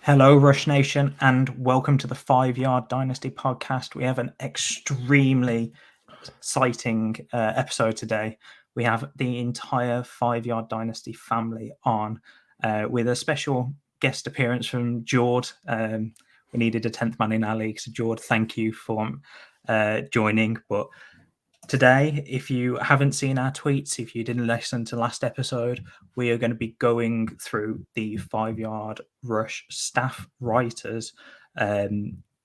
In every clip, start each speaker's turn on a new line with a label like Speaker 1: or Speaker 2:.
Speaker 1: Hello, Rush Nation, and welcome to the 5 Yard Dynasty podcast. We have an extremely exciting episode today. We have the entire 5 Yard Dynasty family on with a special guest appearance from Jord. We needed a 10th man in our league, so Jord, thank you for joining. But today, if you haven't seen our tweets, if you didn't listen to last episode, we are going to be going through the 5 Yard Rush staff writers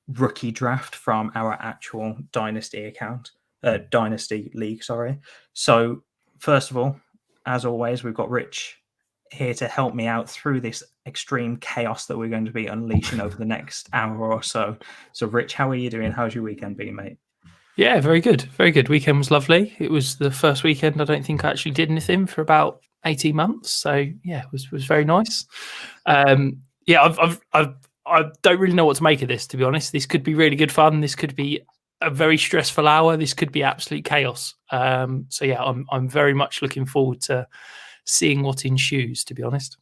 Speaker 1: rookie draft from our actual Dynasty league. So first of all, as always, we've got Rich here to help me out through this extreme chaos that we're going to be unleashing over the next hour or so. So Rich, how are you doing? How's your weekend been, mate?
Speaker 2: Yeah, very good. Very good. Weekend was lovely. It was the first weekend I don't think I actually did anything for about 18 months. So yeah, it was very nice. I don't really know what to make of this, to be honest. This could be really good fun. This could be a very stressful hour. This could be absolute chaos. I'm very much looking forward to seeing what ensues, to be honest.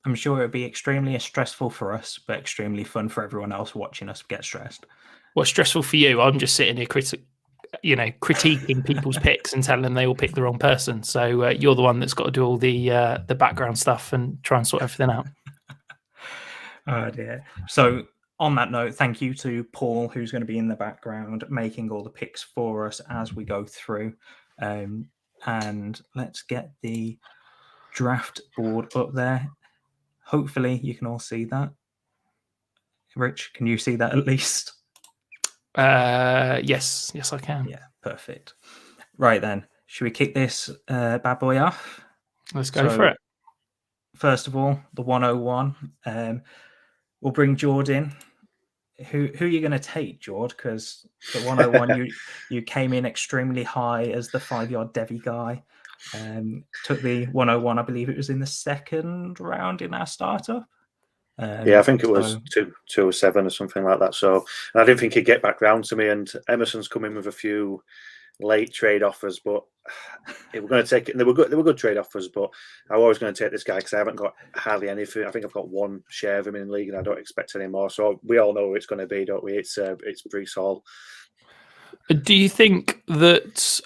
Speaker 1: I'm sure it'll be extremely stressful for us, but extremely fun for everyone else watching us get stressed.
Speaker 2: What's stressful for you? I'm just sitting here critiquing people's picks and telling them they all picked the wrong person. So you're the one that's got to do all the background stuff and try and sort everything out.
Speaker 1: Oh dear. So on that note, thank you to Paul, who's going to be in the background making all the picks for us as we go through. And let's get the draft board up there. Hopefully you can all see that. Rich, can you see that at least?
Speaker 2: Yes, I can.
Speaker 1: Yeah, perfect. Right then, should we kick this bad boy off?
Speaker 2: Let's go for it.
Speaker 1: First of all, the 101. We'll bring Jord in. Who are you going to take, Jord? Because the 101, you came in extremely high as the 5 Yard Devi guy. Took the 101, I believe it was in the second round in our startup.
Speaker 3: Yeah, I think it was 207 or something like that. So I didn't think he'd get back round to me. And Emerson's come in with a few late trade offers, but we're going to take it. They were good trade offers, but I was going to take this guy because I haven't got hardly anything. I think I've got one share of him in the league, and I don't expect any more. So we all know who it's going to be, don't we? It's Breece Hall.
Speaker 2: Do you think that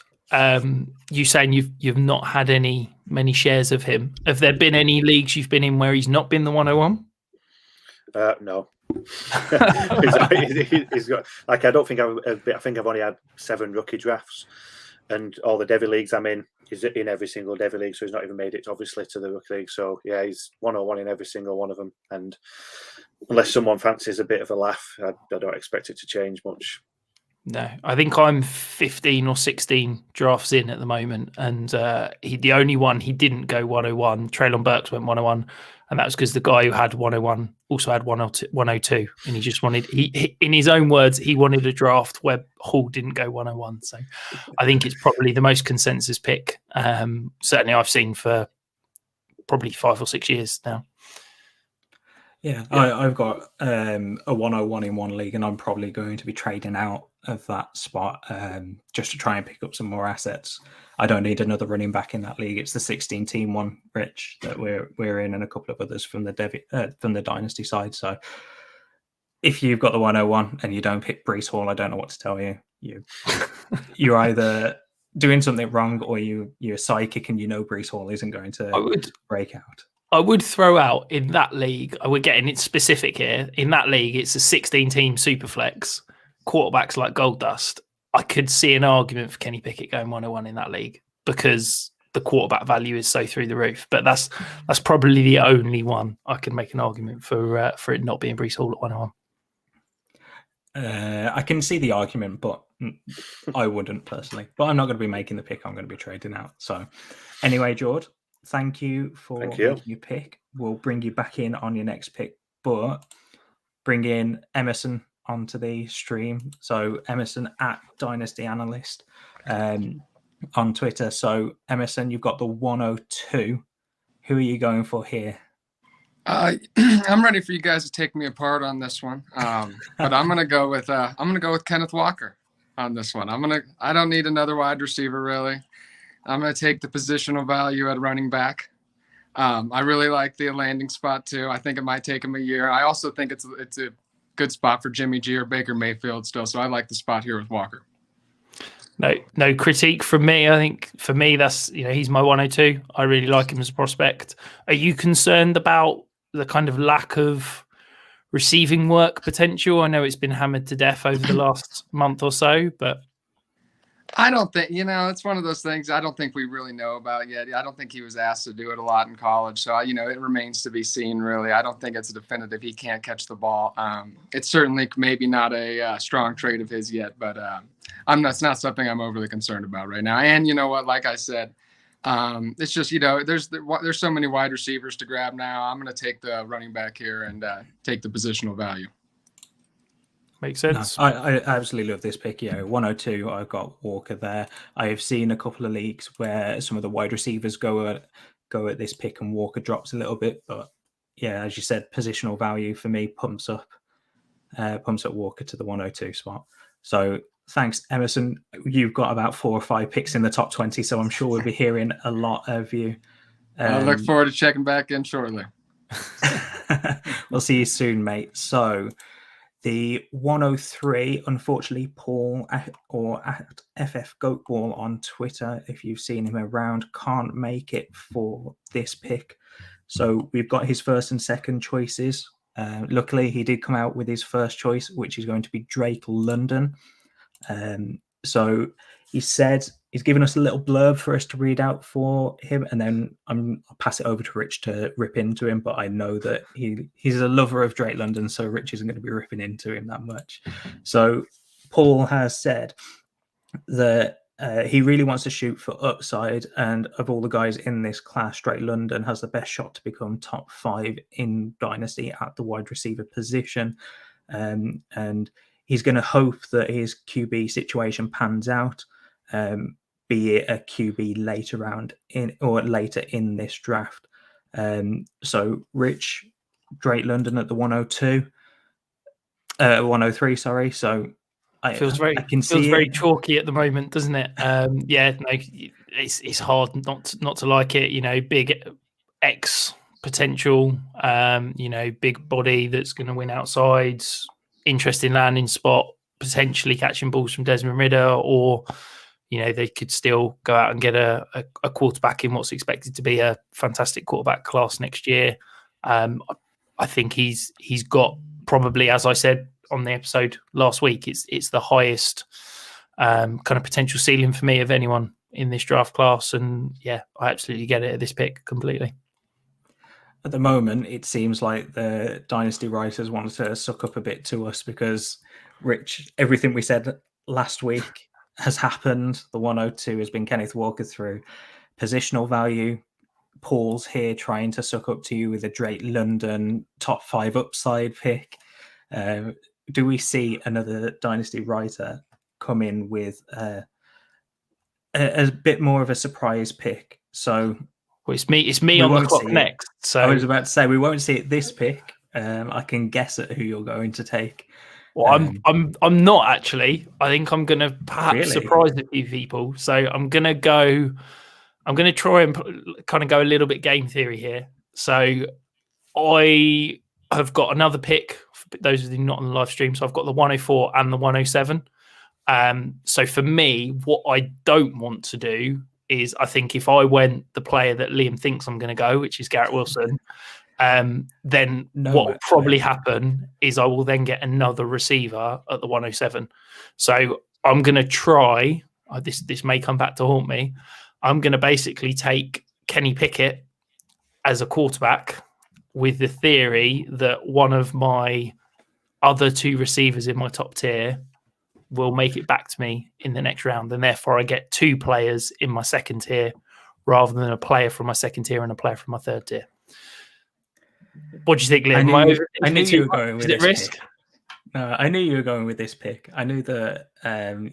Speaker 2: you saying you've not had many shares of him? Have there been any leagues you've been in where he's not been the 101?
Speaker 3: No. he's got, I don't think I think I've only had 7 rookie drafts, and all the Devi leagues I'm in, he's in every single Devi league, so he's not even made it obviously to the rookie league. So yeah, he's 101 in every single one of them, and unless someone fancies a bit of a laugh, I don't expect it to change much.
Speaker 2: No, I think I'm 15 or 16 drafts in at the moment, and the only one he didn't go 101. Traylon Burks went 101, and that was because the guy who had 101 also had 102, and he just wanted, he in his own words, he wanted a draft where Hall didn't go 101. So I think it's probably the most consensus pick. Certainly I've seen for probably 5 or 6 years now.
Speaker 1: Yeah. I've got a 101 in one league, and I'm probably going to be trading out of that spot just to try and pick up some more assets. I don't need another running back in that league. It's the 16-team one, Rich, that we're in, and a couple of others from the Dynasty side. So if you've got the 101 and you don't pick Breece Hall, I don't know what to tell you. You're either doing something wrong, or you're psychic and Breece Hall isn't going to break out.
Speaker 2: I would throw out in that league, we're getting it specific here. In that league, it's a 16-team superflex, quarterbacks like gold dust. I could see an argument for Kenny Pickett going 101 in that league because the quarterback value is so through the roof. But that's probably the only one I can make an argument for it not being Breece Hall at 101.
Speaker 1: I can see the argument, but I wouldn't personally. But I'm not going to be making the pick. I'm going to be trading out. So anyway, Jord, thank you for making your pick. We'll bring you back in on your next pick, but bring in Emerson onto the stream. So Emerson at Dynasty Analyst on Twitter. So Emerson, you've got the 102. Who are you going for here?
Speaker 4: I'm ready for you guys to take me apart on this one. But I'm gonna go with Kenneth Walker on this one. I don't need another wide receiver really. I'm gonna take the positional value at running back. I really like the landing spot too. I think it might take him a year. I also think it's a good spot for Jimmy G or Baker Mayfield still. So I like the spot here with Walker.
Speaker 2: No critique from me. I think for me, that's, he's my 102. I really like him as a prospect. Are you concerned about the kind of lack of receiving work potential? I know it's been hammered to death over the last month or so, but
Speaker 4: I don't think, it's one of those things I don't think we really know about yet. I don't think he was asked to do it a lot in college. So, it remains to be seen, really. I don't think it's a definitive he can't catch the ball. It's certainly maybe not a strong trait of his yet, but it's not something I'm overly concerned about right now. And you know what, like I said, it's just, there's so many wide receivers to grab now. I'm going to take the running back here and take the positional value.
Speaker 2: Makes sense.
Speaker 1: No, I absolutely love this pick. 102. I've got Walker there. I have seen a couple of leagues where some of the wide receivers go at this pick and Walker drops a little bit, but as you said, positional value for me pumps up Walker to the 102 spot. So thanks, Emerson. You've got about 4 or 5 picks in the top 20, so I'm sure we'll be hearing a lot of you.
Speaker 4: I look forward to checking back in shortly.
Speaker 1: We'll see you soon, mate. So the 103, unfortunately, Paul or at FF Goatball on Twitter, if you've seen him around, can't make it for this pick. So we've got his first and second choices. Luckily, he did come out with his first choice, which is going to be Drake London. So he said he's given us a little blurb for us to read out for him, and then I'll pass it over to Rich to rip into him. But I know that he's a lover of Drake London, so Rich isn't going to be ripping into him that much. So Paul has said that he really wants to shoot for upside, and of all the guys in this class, Drake London has the best shot to become top 5 in Dynasty at the wide receiver position, and he's going to hope that his QB situation pans out, be it a QB later in this draft. So Rich, Drake London at the 103, sorry. So
Speaker 2: feels very chalky at the moment, doesn't it? It's hard not to like it. Big X potential, big body that's going to win outsides, interesting landing spot, potentially catching balls from Desmond Ridder, or they could still go out and get a quarterback in what's expected to be a fantastic quarterback class next year. I think he's got probably, as I said on the episode last week, it's the highest kind of potential ceiling for me of anyone in this draft class, and I absolutely get it at this pick completely.
Speaker 1: At the moment, it seems like the Dynasty writers want to suck up a bit to us because, Rich, everything we said last week has happened. The 102 has been Kenneth Walker through. Positional value, Paul's here trying to suck up to you with a Drake London top 5 upside pick. Do we see another Dynasty writer come in with a bit more of a surprise pick? So...
Speaker 2: Well, it's me on the clock next. So
Speaker 1: I was about to say we won't see it this pick. I can guess at who you're going to take.
Speaker 2: Well, I'm not actually. I think I'm going to perhaps surprise a few people. So I'm going to try and kind of go a little bit game theory here. So I have got another pick for those of you not on the live stream. So I've got the 104 and the 107. So for me, what I don't want to do is, I think if I went the player that Liam thinks I'm going to go, which is Garrett Wilson, then what will probably happen is I will then get another receiver at the 107. So I'm going to try, this may come back to haunt me, I'm going to basically take Kenny Pickett as a quarterback with the theory that one of my other 2 receivers in my top tier will make it back to me in the next round, and therefore I get 2 players in my second tier rather than a player from my second tier and a player from my third tier. What do you think, Liam?
Speaker 1: I knew you were going with this pick. No, I knew you were going with this pick. I knew that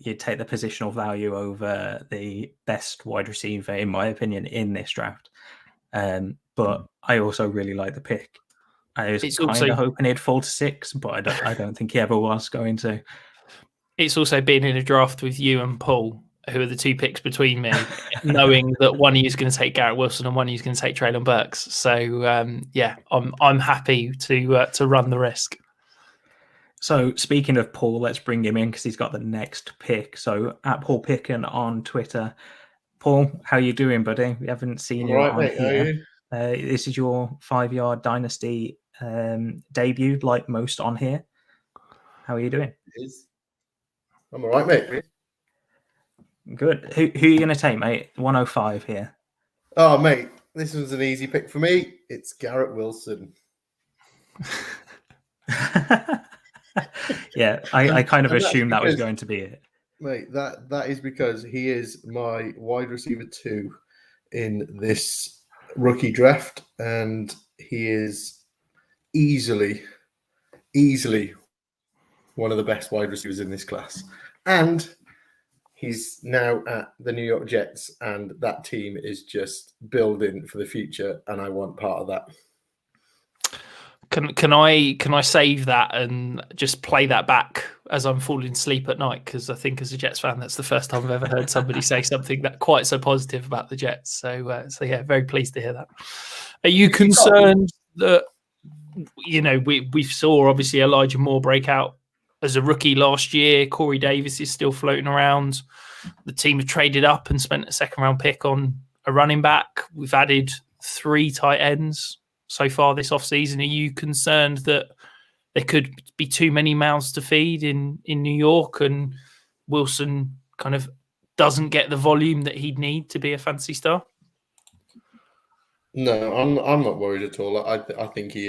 Speaker 1: you'd take the positional value over the best wide receiver, in my opinion, in this draft. But I also really like the pick. I was kind of hoping he'd fall to 6, but I don't think he ever was going to.
Speaker 2: It's also been in a draft with you and Paul, who are the two picks between me, knowing that one of you is going to take Garrett Wilson and one of you is going to take Traylon Burks. So yeah, I'm happy to run the risk.
Speaker 1: So speaking of Paul, let's bring him in because he's got the next pick. So at Paul Picken on Twitter. Paul, how you doing, buddy? We haven't seen you on
Speaker 5: mate,
Speaker 1: here. This is your 5-yard dynasty debut, like most on here. How are you doing?
Speaker 5: I'm all right, mate.
Speaker 1: Good. Who are you going to take, mate? 105 here.
Speaker 5: Oh, mate, this was an easy pick for me. It's Garrett Wilson.
Speaker 1: Yeah, I kind of assumed that was going to be it.
Speaker 5: Mate, that is because he is my wide receiver 2 in this rookie draft, and he is easily one of the best wide receivers in this class. And he's now at the New York Jets, and that team is just building for the future, and I want part of that.
Speaker 2: Can I save that and just play that back as I'm falling asleep at night? Because I think as a Jets fan, that's the first time I've ever heard somebody say something that quite so positive about the Jets. So yeah, very pleased to hear that. Are you concerned that, we saw obviously Elijah Moore break out as a rookie last year? Corey Davis is still floating around. The team have traded up and spent a second-round pick on a running back. We've added 3 tight ends so far this offseason. Are you concerned that there could be too many mouths to feed in New York and Wilson kind of doesn't get the volume that he'd need to be a fantasy star?
Speaker 5: No, I'm not worried at all. I think he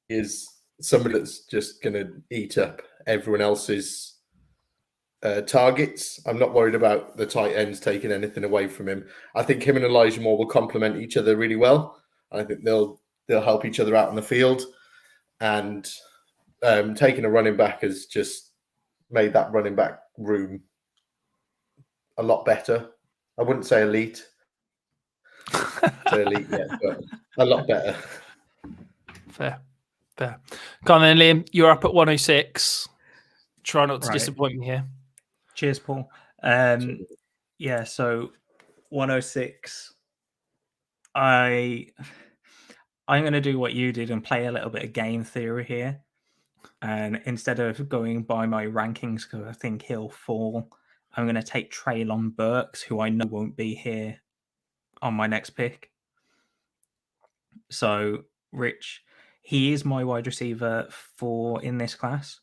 Speaker 5: is somebody that's just going to eat up everyone else's targets. I'm not worried about the tight ends taking anything away from him. I think him and Elijah Moore will complement each other really well. I think they'll help each other out on the field. And taking a running back has just made that running back room a lot better. I wouldn't say elite. Elite yet, but a lot better.
Speaker 2: Fair. Come on then, Liam. You're up at 106. Try not to disappoint me here.
Speaker 1: Cheers, Paul. Yeah, so 106. I'm going to do what you did and play a little bit of game theory here. And instead of going by my rankings, because I think he'll fall, I'm going to take Traylon Burks, who I know won't be here on my next pick. So, Rich, he is my wide receiver 4 in this class.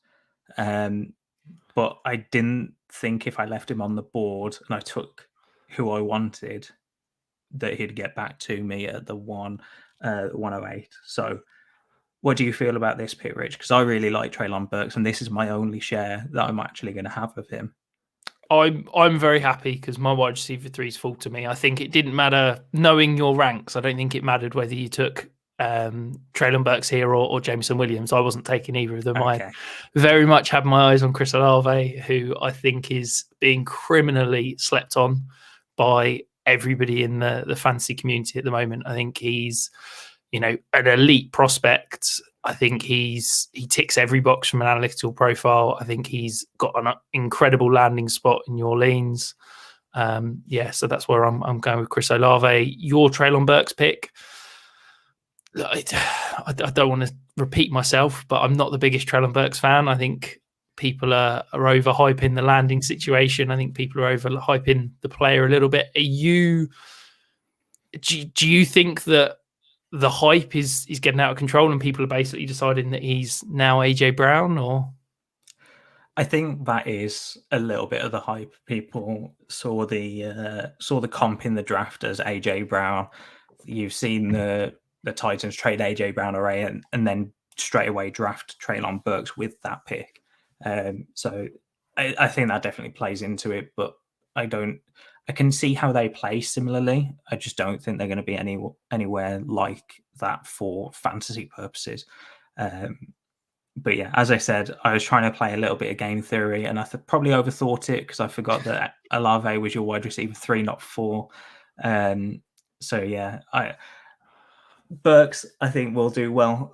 Speaker 1: But I didn't think if I left him on the board and I took who I wanted, that he'd get back to me at the 108. So what do you feel about this pick, Rich? Because I really like Traylon Burks, and this is my only share that I'm actually going to have of him.
Speaker 2: I'm very happy because my wide receiver 3's full to me. I think it didn't matter knowing your ranks. I don't think it mattered whether you took Traylon Burks here or Jameson Williams. I wasn't taking either of them. Okay. I very much had my eyes on Chris Olave, who I think is being criminally slept on by everybody in the fantasy community at the moment. I think he's, an elite prospect. I think he ticks every box from an analytical profile. I think he's got an incredible landing spot in New Orleans. So that's where I'm going with Chris Olave. Your Traylon Burks pick, I don't want to repeat myself, but I'm not the biggest Traylon Burks fan. I think people are overhyping the landing situation. I think people are overhyping the player a little bit. Do you think that the hype is getting out of control and people are basically deciding that he's now AJ Brown? Or
Speaker 1: I think that is a little bit of the hype. People saw the comp in the draft as AJ Brown. You've seen the Titans trade AJ Brown away and then straight away draft Traylon Burks with that pick. So I think that definitely plays into it, but I can see how they play similarly. I just don't think they're going to be anywhere like that for fantasy purposes. But yeah, as I said, I was trying to play a little bit of game theory, and I probably overthought it because I forgot that Olave was your wide receiver 3, not 4. So yeah, Burks, I think, will do well.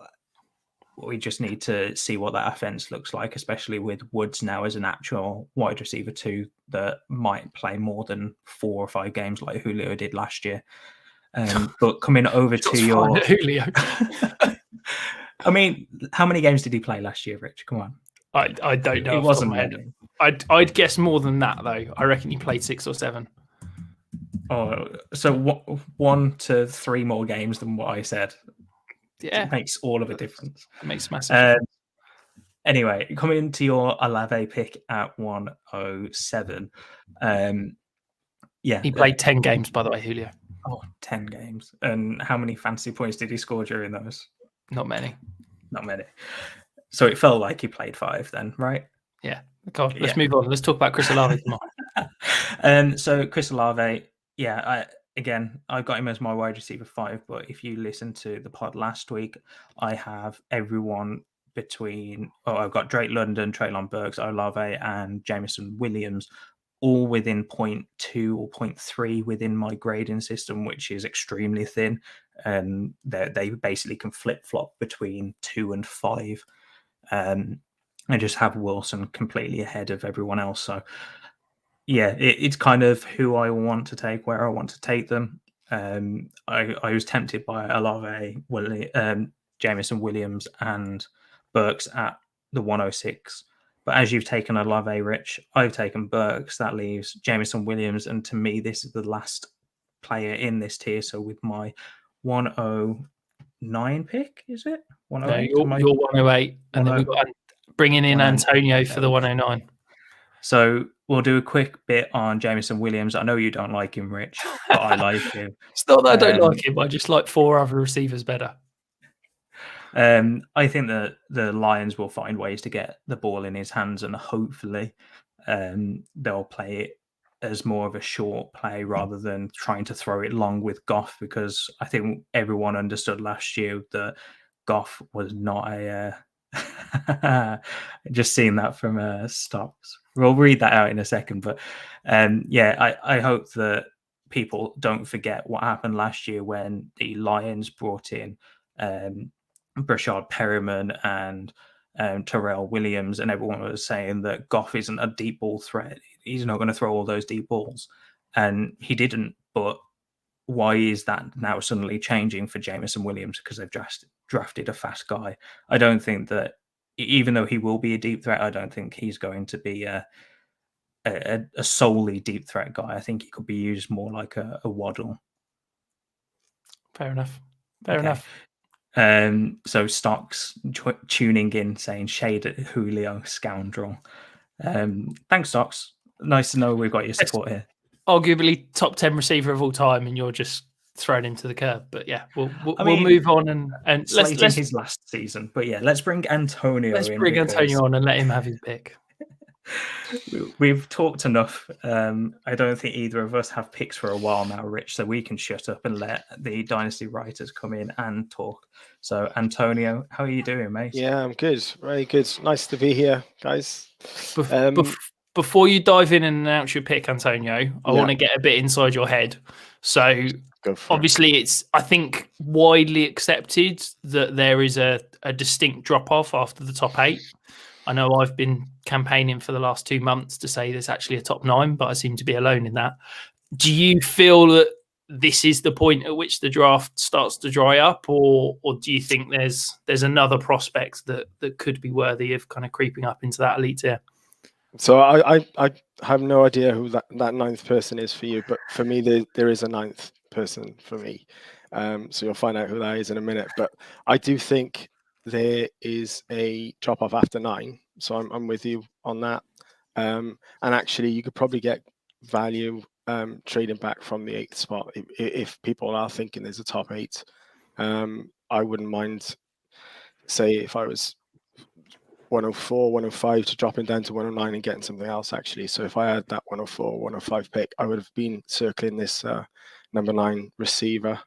Speaker 1: we just need to see what that offense looks like, especially with Woods now as an actual wide receiver 2 that might play more than 4 or 5 games like Julio did last year. But coming over to your
Speaker 2: Julio.
Speaker 1: I mean, how many games did he play last year, Rich? Come on.
Speaker 2: I don't know.
Speaker 1: It wasn't many.
Speaker 2: I'd guess more than that though. I reckon he played 6 or 7.
Speaker 1: Oh, so 1 to 3 more games than what I said.
Speaker 2: Yeah,
Speaker 1: It makes all of a difference.
Speaker 2: It makes massive difference.
Speaker 1: Anyway, coming to your Olave pick at 107.
Speaker 2: He played 10 games, by the way, Julio.
Speaker 1: 10 games. And how many fantasy points did he score during those?
Speaker 2: Not many.
Speaker 1: Not many. So it felt like he played 5 then, right?
Speaker 2: Yeah. God, let's move on. Let's talk about Chris Olave tomorrow.
Speaker 1: So Chris Olave, I got him as my wide receiver 5, but if you listen to the pod last week, I have everyone I've got Drake London, Treylon Burks, Olave, and Jameson Williams all within 0.2 or 0.3 within my grading system, which is extremely thin. And they basically can flip-flop between 2 and 5. I just have Wilson completely ahead of everyone else. So yeah, it's kind of who I want to take, where I want to take them. I was tempted by Olave, Jameson Williams, and Burks at the 106. But as you've taken Olave, Rich, I've taken Burks. That leaves Jameson Williams. And to me, this is the last player in this tier. So with my 109 pick, is it? 108?
Speaker 2: No, you're 108. And then we've got bringing in Antonio for the 109.
Speaker 1: So we'll do a quick bit on Jameson Williams. I know you don't like him, Rich, but I like him.
Speaker 2: It's not that I don't like him. I just like 4 other receivers better.
Speaker 1: I think that the Lions will find ways to get the ball in his hands, and hopefully they'll play it as more of a short play rather than trying to throw it long with Goff, because I think everyone understood last year that Goff was not a just seeing that from Stocks. We'll read that out in a second, but I hope that people don't forget what happened last year when the Lions brought in Brashard Perriman and Terrell Williams, and everyone was saying that Goff isn't a deep ball threat. He's not going to throw all those deep balls, and he didn't. But why is that now suddenly changing for Jameson Williams? Because they've drafted a fast guy. I don't think that, even though he will be a deep threat, I don't think he's going to be a solely deep threat guy. I think he could be used more like a Waddle.
Speaker 2: Fair enough. Fair enough.
Speaker 1: So Stocks tuning in saying shade at Julio, scoundrel. Thanks, Stocks. Nice to know we've got your support here.
Speaker 2: Arguably top 10 receiver of all time, and you're just thrown into the curb. But yeah, we'll move on and let's
Speaker 1: his last season. But yeah, let's bring Antonio.
Speaker 2: Let's bring Antonio on and let him have his pick.
Speaker 1: We've talked enough. I don't think either of us have picks for a while now, Rich, so we can shut up and let the Dynasty writers come in and talk. So, Antonio, how are you doing, mate?
Speaker 6: Yeah, I'm good. Very good. Nice to be here, guys.
Speaker 2: Before you dive in and announce your pick, Antonio, I want to get a bit inside your head. So, obviously, it's, I think, widely accepted that there is a distinct drop-off after the top 8. I know I've been campaigning for the last 2 months to say there's actually a top 9, but I seem to be alone in that. Do you feel that this is the point at which the draft starts to dry up, or do you think there's another prospect that could be worthy of kind of creeping up into that elite tier?
Speaker 6: So I have no idea who that 9th person is for you, but for me there is a 9th person for me. So you'll find out who that is in a minute. But I do think there is a drop off after 9, so I'm with you on that. And actually, you could probably get value trading back from the 8th spot if people are thinking there's a top 8. I wouldn't mind, say, if I was 104, 105 to dropping down to 109 and getting something else, actually. So if I had that 104, 105 pick, I would have been circling this number 9 receiver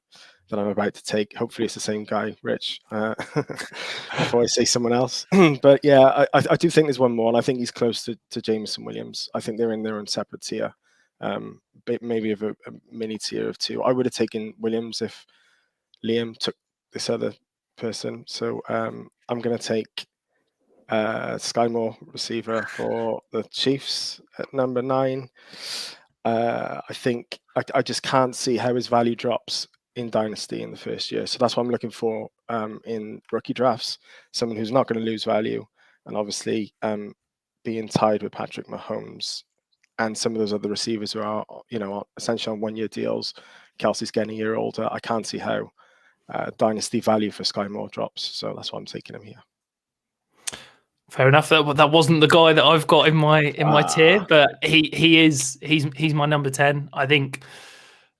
Speaker 6: that I'm about to take. Hopefully it's the same guy, Rich, before I say someone else. But yeah, I do think there's one more, and I think he's close to Jameson Williams. I think they're in their own separate tier, maybe of a mini tier of 2. I would have taken Williams if Liam took this other person. So I'm going to take Sky Moore, receiver for the Chiefs at number 9. I think I just can't see how his value drops in Dynasty in the first year. So that's what I'm looking for in rookie drafts. Someone who's not going to lose value, and obviously being tied with Patrick Mahomes and some of those other receivers who are, essentially on 1-year deals. Kelsey's getting a year older. I can't see how Dynasty value for Sky Moore drops. So that's why I'm taking him here.
Speaker 2: Fair enough. That wasn't the guy that I've got in my tier, but he's my number 10. I think.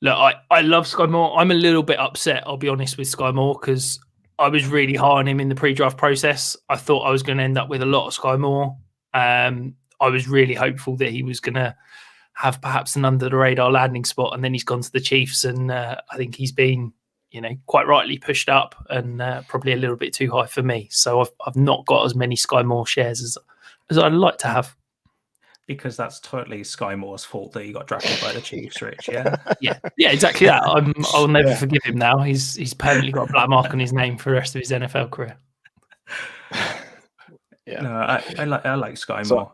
Speaker 2: Look, I love Sky Moore. I'm a little bit upset, I'll be honest, with Sky Moore because I was really high on him in the pre-draft process. I thought I was going to end up with a lot of Sky Moore. I was really hopeful that he was going to have perhaps an under-the-radar landing spot, and then he's gone to the Chiefs, and I think he's been, quite rightly pushed up and probably a little bit too high for me. So I've not got as many Sky Moore shares as I'd like to have.
Speaker 1: Because that's totally Sky Moore's fault that he got drafted by the Chiefs, Rich. Yeah,
Speaker 2: yeah, exactly that. I'll never forgive him now. He's permanently got a black mark on his name for the rest of his NFL career.
Speaker 6: Yeah,
Speaker 1: no, I like Sky Moore.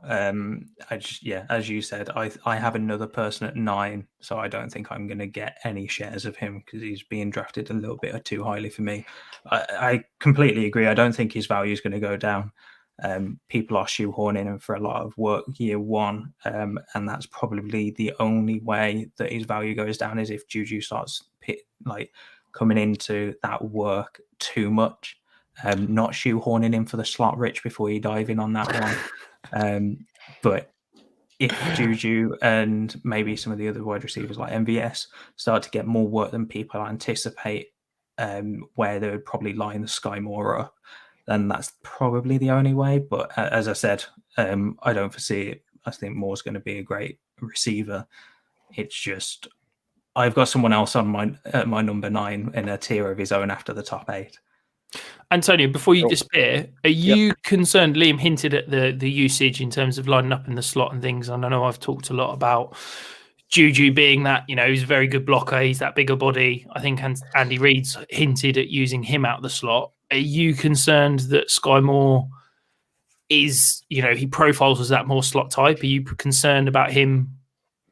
Speaker 1: As you said, I have another person at 9, so I don't think I'm going to get any shares of him because he's being drafted a little bit too highly for me. I completely agree. I don't think his value is going to go down. People are shoehorning him for a lot of work year 1, and that's probably the only way that his value goes down is if Juju starts coming into that work too much. Not shoehorning him for the slot, Rich, before you dive in on that one. But if Juju and maybe some of the other wide receivers like MVS start to get more work than people anticipate, where they would probably line the Sky Moore up, then that's probably the only way. But as I said, I don't foresee it. I think Moore's going to be a great receiver. It's just I've got someone else on my number 9 in a tier of his own after the top 8.
Speaker 2: Antonio, before you disappear, are you concerned? Liam hinted at the usage in terms of lining up in the slot and things. And I know I've talked a lot about Juju being that, he's a very good blocker. He's that bigger body. I think Andy Reid's hinted at using him out the slot. Are you concerned that Sky Moore is, he profiles as that more slot type? Are you concerned about him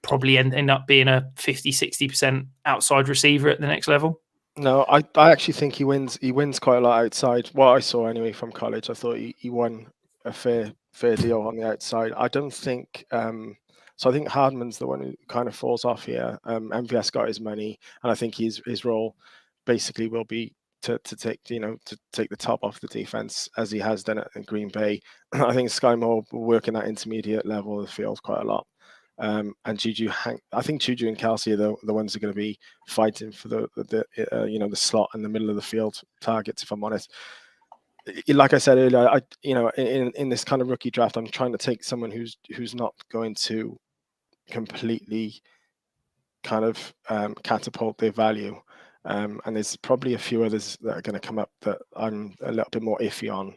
Speaker 2: probably end up being a 50-60% outside receiver at the next level?
Speaker 6: No, I actually think he wins quite a lot outside. What I saw anyway from college, I thought he won a fair deal on the outside. I don't think so. I think Hardman's the one who kind of falls off here. MVS got his money, and I think his role basically will be to take the top off the defense as he has done it in Green Bay. I think Sky Moore will work in that intermediate level of the field quite a lot. And Juju, I think Juju and Kelsey are the ones who are going to be fighting for the slot in the middle of the field targets. If I'm honest, like I said earlier, in this kind of rookie draft, I'm trying to take someone who's not going to completely kind of catapult their value. And there's probably a few others that are going to come up that I'm a little bit more iffy on.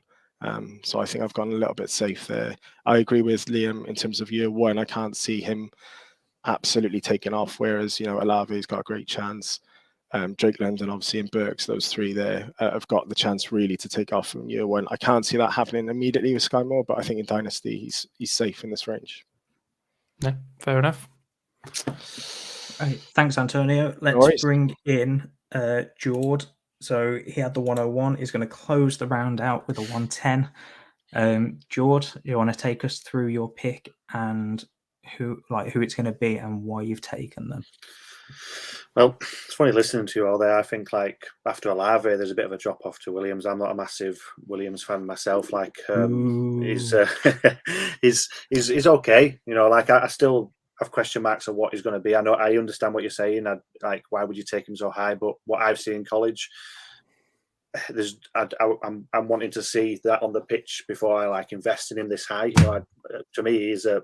Speaker 6: So I think I've gone a little bit safe there. I agree with Liam in terms of year 1. I can't see him absolutely taking off, whereas, Olave's got a great chance. Drake London, obviously, and Burks, those 3 there have got the chance really to take off from year 1. I can't see that happening immediately with Sky Moore, but I think in Dynasty, he's safe in this range.
Speaker 2: No, fair enough.
Speaker 1: Right, thanks, Antonio. Let's bring in Jord. So he had the 101. He's going to close the round out with a 110. Jord, you want to take us through your pick and who it's going to be and why you've taken them?
Speaker 3: Well, it's funny listening to you all there. I think after Olave, there's a bit of a drop off to Williams. I'm not a massive Williams fan myself. He's okay. I still have question marks on what he's going to be. I understand what you're saying. Why would you take him so high? But what I've seen in college, I'm wanting to see that on the pitch before I invest in him this high. To me, he's a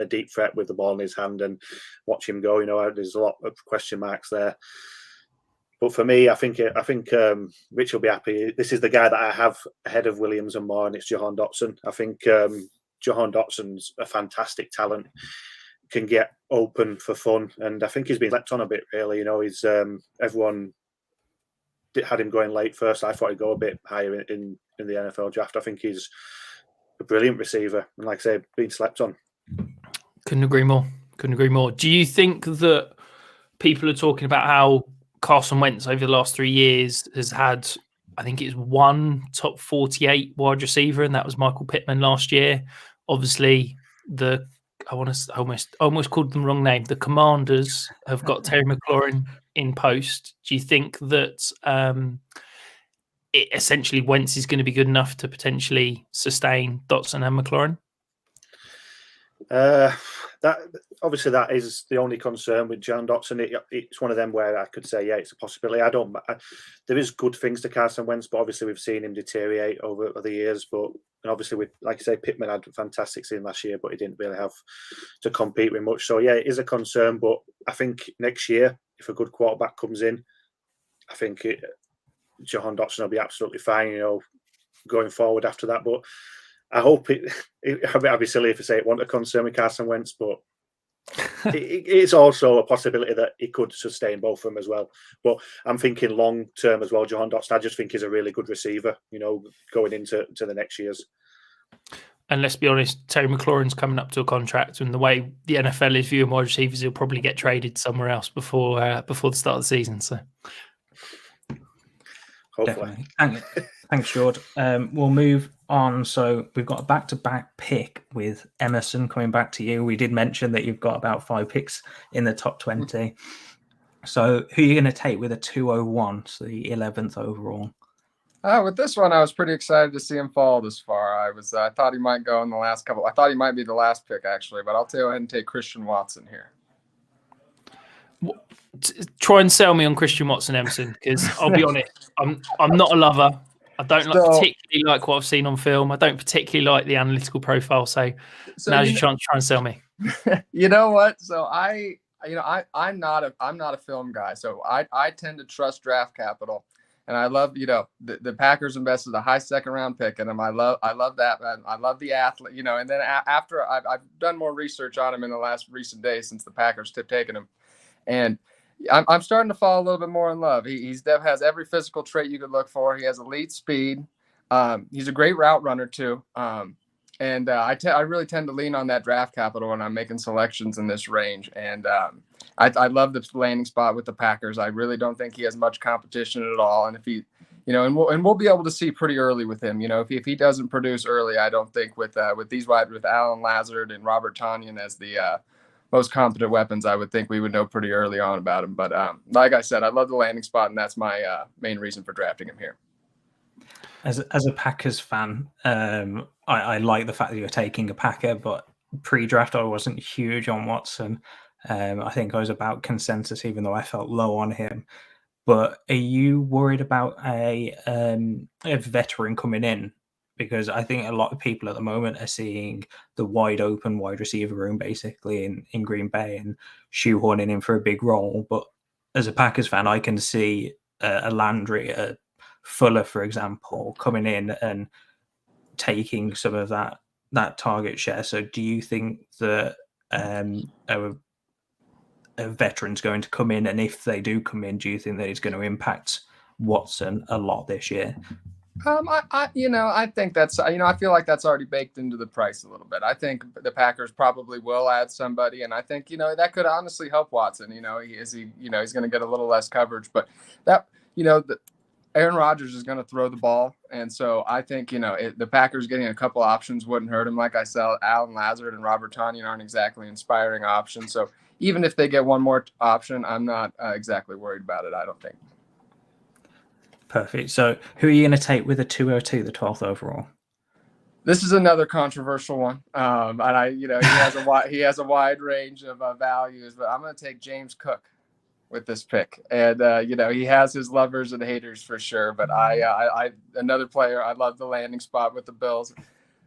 Speaker 3: deep threat with the ball in his hand, and watch him go. There's a lot of question marks there. But for me, I think Rich will be happy. This is the guy that I have ahead of Williams and Moore, and it's Jahan Dotson. I think Jahan Dotson's a fantastic talent. Can get open for fun, and I think he's been left on a bit. Really, he's everyone had him going late first. I thought he'd go a bit higher in the NFL draft. I think he's a brilliant receiver, and like I say, being slept on.
Speaker 2: Couldn't agree more. Do you think that people are talking about how Carson Wentz over the last 3 years has had, I think it's one top 48 wide receiver, and that was Michael Pittman last year. Obviously, I almost called them the wrong name. The Commanders have got Terry McLaurin in post. Do you think that essentially Wentz is going to be good enough to potentially sustain Dotson and McLaurin?
Speaker 3: That is the only concern with John Dotson. It's one of them where I could say, yeah, it's a possibility. There is good things to Carson Wentz, but obviously we've seen him deteriorate over the years. And obviously, like I say, Pittman had a fantastic season last year, but he didn't really have to compete with much. So yeah, it is a concern. But I think next year, if a good quarterback comes in, I think Jahan Dotson will be absolutely fine. Going forward after that, but. I hope I'd be silly if I say it wasn't a concern with Carson Wentz, but it's also a possibility that he could sustain both of them as well. But I'm thinking long term as well. Jahan Dotson, I just think he's a really good receiver, going into the next years.
Speaker 2: And let's be honest, Terry McLaurin's coming up to a contract, and the way the NFL is viewing wide receivers, he'll probably get traded somewhere else before the start of the season. So,
Speaker 3: hopefully.
Speaker 1: Thanks, George. We'll move on. So we've got a back-to-back pick with Emerson coming back to you. We did mention that you've got about 5 picks in the top 20. So who are you going to take with a 201, so the 11th overall?
Speaker 4: With this one, I was pretty excited to see him fall this far. I thought he might go in the last couple. I thought he might be the last pick, actually, but I'll go ahead and take Christian Watson here.
Speaker 2: Try and sell me on Christian Watson, Emerson, because I'll be honest, I'm not a lover. I don't particularly like what I've seen on film. I don't particularly like the analytical profile. So now's your chance to try and sell me.
Speaker 4: You know what? So I'm not a film guy. So I tend to trust draft capital, and I love the Packers invested a high second round pick in him. I love that. I love the athlete. And then after I've done more research on him in the recent days since the Packers have taken him, and I'm starting to fall a little bit more in love. He has every physical trait you could look for. He has elite speed. He's a great route runner too. And I really tend to lean on that draft capital when I'm making selections in this range. And I love the landing spot with the Packers. I really don't think he has much competition at all. And if he, and we'll be able to see pretty early with him. If he doesn't produce early, I don't think with Alan Lazard and Robert Tonyan as the most competent weapons, I would think we would know pretty early on about him. But like I said, I love the landing spot, and that's my main reason for drafting him here.
Speaker 1: As a Packers fan, I like the fact that you're taking a Packer, but pre-draft I wasn't huge on Watson. I think I was about consensus, even though I felt low on him. But are you worried about a veteran coming in? Because I think a lot of people at the moment are seeing the wide open wide receiver room basically in Green Bay and shoehorning in for a big role. But as a Packers fan, I can see a Landry, a Fuller, for example, coming in and taking some of that target share. So do you think that a veteran's going to come in? And if they do come in, do you think that it's going to impact Watson a lot this year?
Speaker 4: I think that's, I feel like that's already baked into the price a little bit. I think the Packers probably will add somebody, and I think, that could honestly help Watson. He's going to get a little less coverage, but that, Aaron Rodgers is going to throw the ball. And so I think, the Packers getting a couple options wouldn't hurt him. Like I said, Alan Lazard and Robert Tonyan aren't exactly inspiring options. So even if they get one more option, I'm not exactly worried about it, I don't think.
Speaker 1: Perfect. So who are you going to take with a 202, the 12th overall?
Speaker 4: This is another controversial one. And he has a wide range of values, but I'm going to take James Cook with this pick. And, he has his lovers and haters for sure. But I another player, I love the landing spot with the Bills.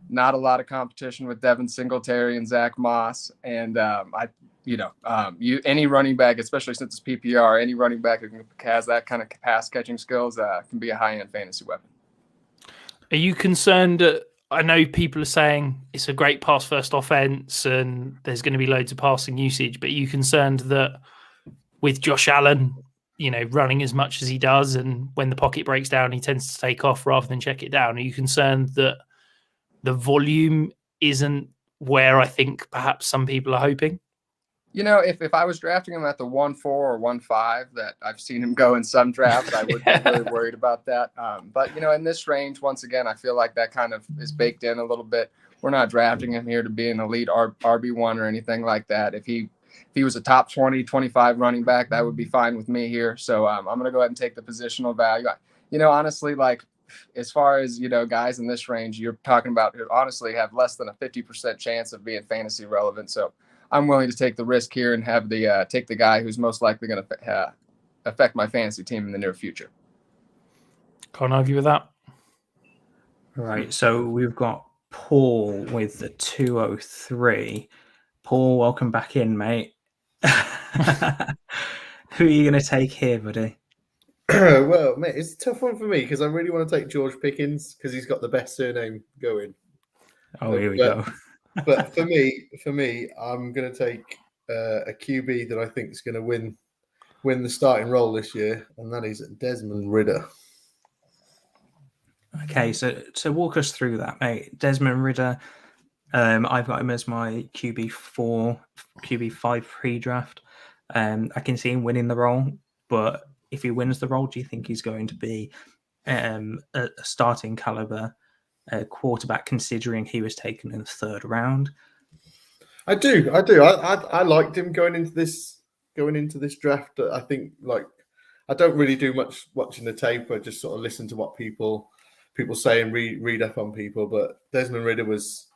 Speaker 4: Not a lot of competition with Devin Singletary and Zach Moss. And any running back, especially since it's PPR, any running back who has that kind of pass catching skills can be a high-end fantasy weapon.
Speaker 2: Are you concerned? I know people are saying it's a great pass first offense and there's going to be loads of passing usage, but are you concerned that with Josh Allen, running as much as he does, and when the pocket breaks down, he tends to take off rather than check it down. Are you concerned that the volume isn't where I think perhaps some people are hoping?
Speaker 4: If I was drafting him at the 1-4 or 1-5 that I've seen him go in some drafts, I would be really worried about that. But in this range, once again, I feel like that kind of is baked in a little bit. We're not drafting him here to be an elite RB1 or anything like that. If he was a top 20, 25 running back, that would be fine with me here. So I'm going to go ahead and take the positional value. Honestly, like as far as, guys in this range, you're talking about who honestly have less than a 50% chance of being fantasy relevant. So I'm willing to take the risk here and have take the guy who's most likely going to affect my fantasy team in the near future.
Speaker 2: Can't argue with that.
Speaker 1: Right. So we've got Paul with the 203. Paul, welcome back in, mate. Who are you going to take here, buddy?
Speaker 5: Well, mate, it's a tough one for me because I really want to take George Pickens because he's got the best surname going.
Speaker 1: Oh, here we go.
Speaker 5: But for me, I'm going to take a QB that I think is going to win the starting role this year, and that is Desmond Ridder.
Speaker 1: Okay, so walk us through that, mate. Desmond Ridder. I've got him as my QB5 pre-draft. I can see him winning the role, but if he wins the role, do you think he's going to be a starting caliber quarterback, considering he was taken in the 3rd round?
Speaker 5: I do. I liked him going into this draft. I think I don't really do much watching the tape. I just sort of listen to what people say and read up on people. But Desmond Ridder was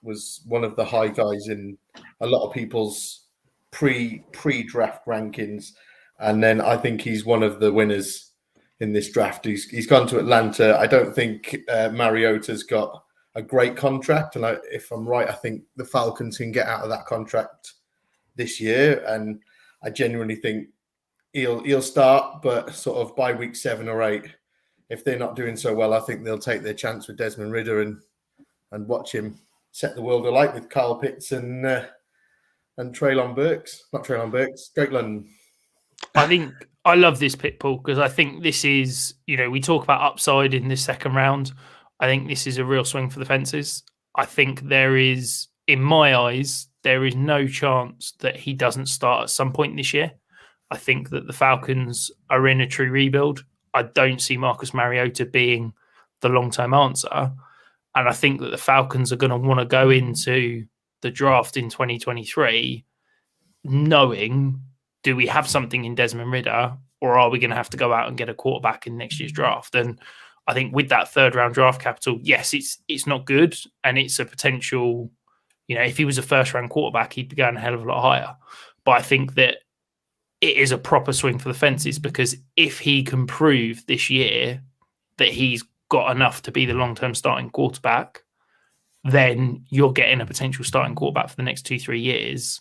Speaker 5: one of the high guys in a lot of people's pre-draft rankings, and then I think he's one of the winners in this draft. He's gone to Atlanta. I don't think Mariota's got a great contract, and if I'm right, I think the Falcons can get out of that contract this year, and I genuinely think he'll start, but sort of by week 7 or 8, if they're not doing so well, I think they'll take their chance with Desmond Ridder and watch him set the world alight with Kyle Pitts and Drake London.
Speaker 2: I think I love this pick, Paul, because I think this is, we talk about upside in this 2nd round. I think this is a real swing for the fences. I think there is, in my eyes, there is no chance that he doesn't start at some point this year. I think that the Falcons are in a true rebuild. I don't see Marcus Mariota being the long-term answer. And I think that the Falcons are going to want to go into the draft in 2023 knowing, do we have something in Desmond Ridder, or are we going to have to go out and get a quarterback in next year's draft? And I think with that 3rd round draft capital, yes, it's not good, and it's a potential, if he was a 1st round quarterback, he'd be going a hell of a lot higher. But I think that it is a proper swing for the fences, because if he can prove this year that he's got enough to be the long-term starting quarterback, then you're getting a potential starting quarterback for the next 2-3 years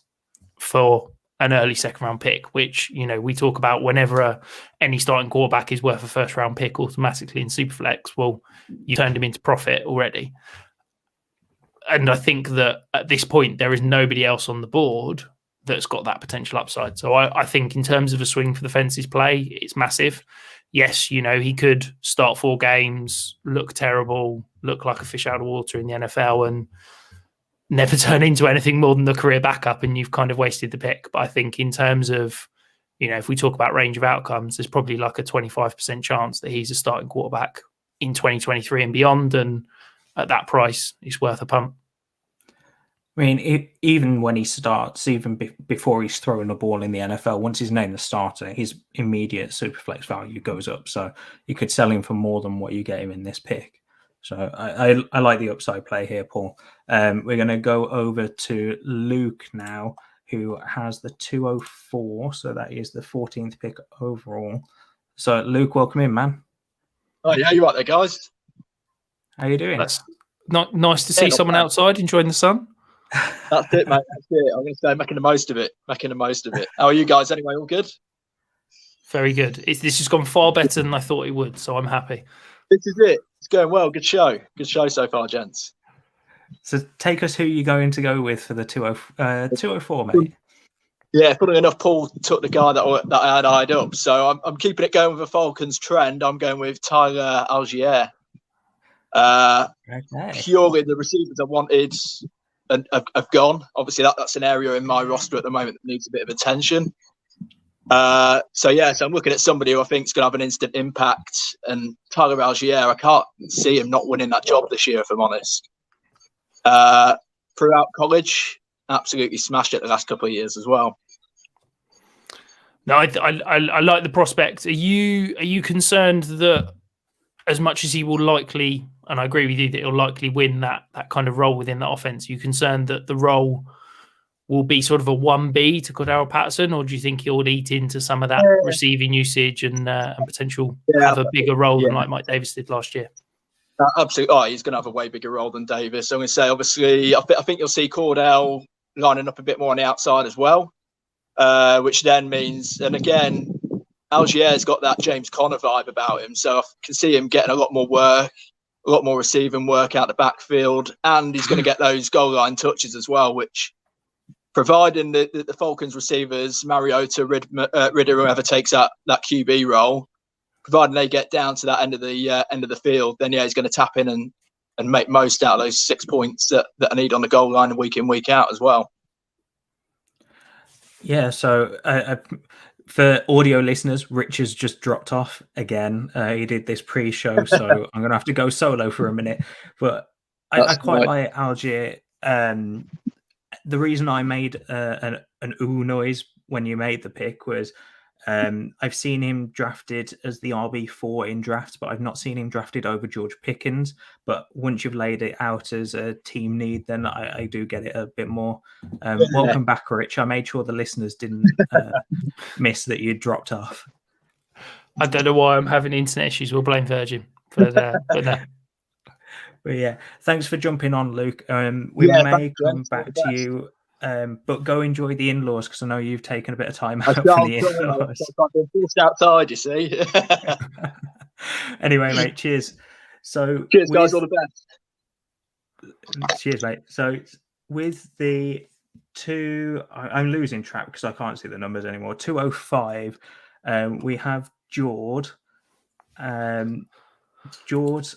Speaker 2: for an early 2nd round pick, which, we talk about whenever any starting quarterback is worth a 1st round pick automatically in Superflex. Well, you turned him into profit already. And I think that at this point, there is nobody else on the board that's got that potential upside. So I think in terms of a swing for the fences play, it's massive. Yes, he could start 4 games, look terrible, look like a fish out of water in the NFL, and never turn into anything more than the career backup, and you've kind of wasted the pick. But I think in terms of, if we talk about range of outcomes, there's probably like a 25% chance that he's a starting quarterback in 2023 and beyond. And at that price, it's worth a pump.
Speaker 1: I mean, even when he starts, even before he's throwing the ball in the NFL, once he's named the starter, his immediate Superflex value goes up. So you could sell him for more than what you get him in this pick. So I like the upside play here, Paul. We're going to go over to Luke now, who has the 204. So that is the 14th pick overall. So Luke, welcome in, man.
Speaker 7: Oh, yeah, you right there, guys?
Speaker 1: How you doing?
Speaker 2: That's not nice to see someone outside enjoying the sun.
Speaker 7: That's it, mate. That's it. I'm going to say making the most of it. How are you guys anyway? All good?
Speaker 2: Very good. This has gone far better than I thought it would, so I'm happy.
Speaker 7: This is it. It's going well. Good show so far, gents.
Speaker 1: So take us who you're going to go with for the 204, mate.
Speaker 7: Yeah, funny enough, Paul took the guy that I had eyed up. So I'm keeping it going with a Falcons trend. I'm going with Tyler Algier. Purely the receivers I wanted and have gone. Obviously, that's an area in my roster at the moment that needs a bit of attention. So I'm looking at somebody who I think is going to have an instant impact. And Tyler Algier, I can't see him not winning that job this year, if I'm honest. Throughout college, absolutely smashed it the last couple of years as well.
Speaker 2: No, I like the prospect. Are you concerned that as much as he will likely, and I agree with you that he'll likely win that kind of role within that offense, are you concerned that the role will be sort of a 1B to Cordero Patterson, or do you think he'll eat into some of that receiving usage and potential have a bigger role than like Mike Davis did last year?
Speaker 7: Absolutely. Oh, he's going to have a way bigger role than Davis. So I'm going to say, obviously, I think you'll see Cordell lining up a bit more on the outside as well, which then means, and again, Algier's got that James Conner vibe about him. So I can see him getting a lot more work, a lot more receiving work out the backfield, and he's going to get those goal line touches as well, which, providing the Falcons receivers, Mariota, Ridder, whoever takes that QB role, providing they get down to that end of the field, then he's going to tap in and make most out of those 6 points that I need on the goal line week in, week out as well.
Speaker 1: Yeah, so for audio listeners, Rich has just dropped off again. He did this pre-show, so I'm going to have to go solo for a minute. But I quite like Algier. The reason I made an ooh noise when you made the pick was I've seen him drafted as the RB4 in drafts, but I've not seen him drafted over George Pickens. But once you've laid it out as a team need, then I do get it a bit more. Welcome back, Rich. I made sure the listeners didn't miss that you dropped off.
Speaker 2: I don't know why I'm having internet issues. We'll blame Virgin. But no.
Speaker 1: But yeah, thanks for jumping on, Luke. We may come back to you. But go enjoy the in-laws, because I know you've taken a bit of time out from the in-laws.
Speaker 7: I've been forced outside, you see.
Speaker 1: Anyway, mate, cheers. So
Speaker 7: cheers, guys. All the best.
Speaker 1: Cheers, mate. So with the I'm losing track because I can't see the numbers anymore. 205. We have Jord. Jord.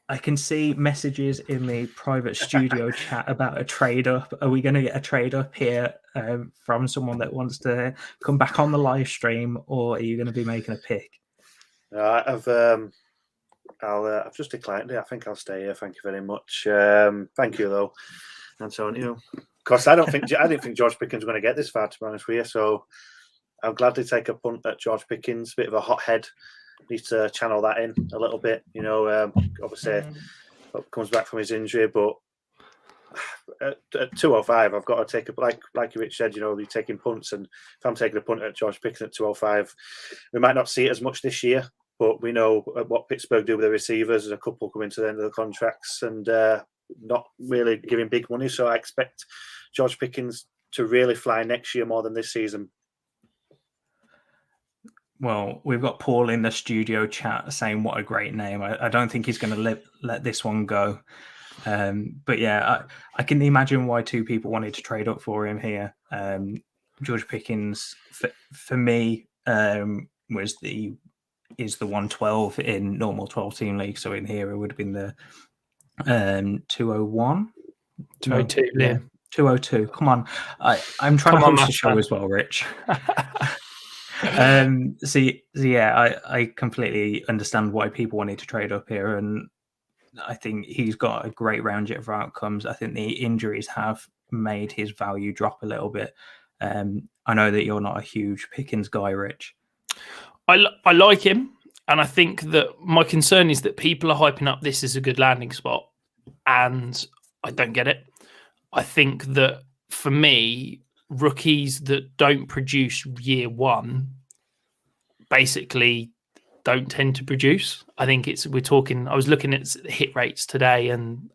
Speaker 1: I can see messages in the private studio chat about a trade up. Are we going to get a trade up here from someone that wants to come back on the live stream, or are you going to be making a pick?
Speaker 3: I've just declined it. I think I'll stay here. Thank you very much. Thank you though, Antonio. Of course, I didn't think George Pickens was going to get this far, to be honest with you. So I'll gladly take a punt at George Pickens. Bit of a hothead. Needs to channel that in a little bit, obviously comes back from his injury, but at 205 I've got to take a, like Rich said, you're taking punts, and if I'm taking a punt at George Pickens at 205, we might not see it as much this year, but we know what Pittsburgh do with the receivers. There's a couple coming to the end of the contracts and not really giving big money, so I expect George Pickens to really fly next year more than this season.
Speaker 1: Well, we've got Paul in the studio chat saying what a great name. I don't think he's going to let this one go. But yeah, I can imagine why two people wanted to trade up for him here. George Pickens, for me, is the 112 in normal 12-team league. So in here, it would have been the 201.
Speaker 2: 202, yeah.
Speaker 1: 202. Come on. I'm trying to host the show as well, Rich. I completely understand why people wanted to trade up here, and I think he's got a great range of outcomes. I think the injuries have made his value drop a little bit. I know that you're not a huge Pickens guy, Rich.
Speaker 2: I like him, and I think that my concern is that people are hyping up this as a good landing spot, and I don't get it. I think that for me, rookies that don't produce year one basically don't tend to produce. I think I was looking at hit rates today, and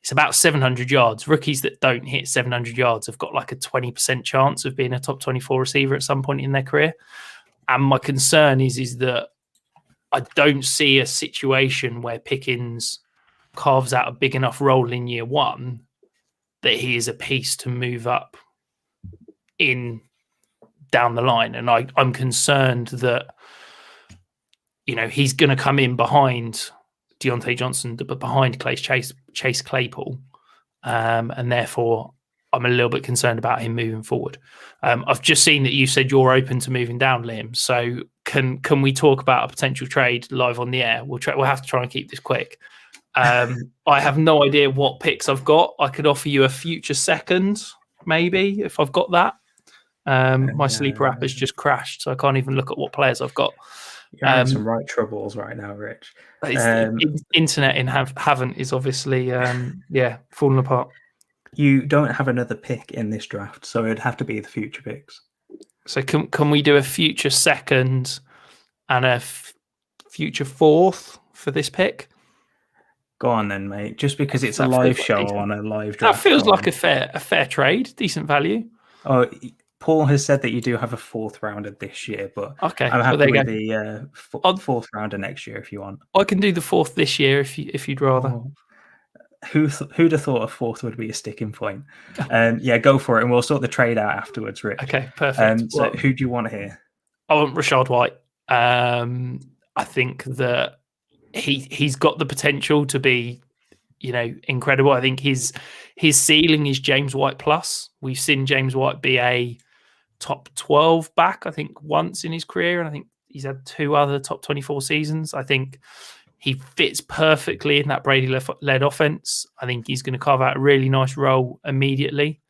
Speaker 2: it's about 700 yards. Rookies that don't hit 700 yards have got like a 20% chance of being a top 24 receiver at some point in their career. And my concern is that I don't see a situation where Pickens carves out a big enough role in year one that he is a piece to move up in down the line. And I'm concerned that, he's going to come in behind Deontay Johnson, but behind Chase Claypool. And therefore, I'm a little bit concerned about him moving forward. I've just seen that you said you're open to moving down, Liam. So can we talk about a potential trade live on the air? We'll have to try and keep this quick. I have no idea what picks I've got. I could offer you a future second, maybe, if I've got that. My sleeper app has just crashed, so I can't even look at what players I've got.
Speaker 1: You're having some right troubles right now, Rich.
Speaker 2: Internet in Haven't is obviously, falling apart.
Speaker 1: You don't have another pick in this draft, so it'd have to be the future picks.
Speaker 2: So can we do a future second and a future fourth for this pick?
Speaker 1: Go on then, mate. Just because it's a live show on a live draft.
Speaker 2: That feels like a fair trade, decent value.
Speaker 1: Oh, Paul has said that you do have a fourth rounder this year, but
Speaker 2: okay,
Speaker 1: I'm happy with the fourth rounder next year if you want.
Speaker 2: I can do the fourth this year if you'd rather.
Speaker 1: Oh. Who'd have thought a fourth would be a sticking point? Go for it, and we'll sort the trade out afterwards, Rich.
Speaker 2: Okay, perfect.
Speaker 1: So who do you want here?
Speaker 2: I want Rashad White. I think that he's got the potential to be, incredible. I think his ceiling is James White plus. We've seen James White be a top 12 back, I think, once in his career, and I think he's had 2 other top 24 seasons. I think he fits perfectly in that Brady-led offense. I think he's going to carve out a really nice role immediately.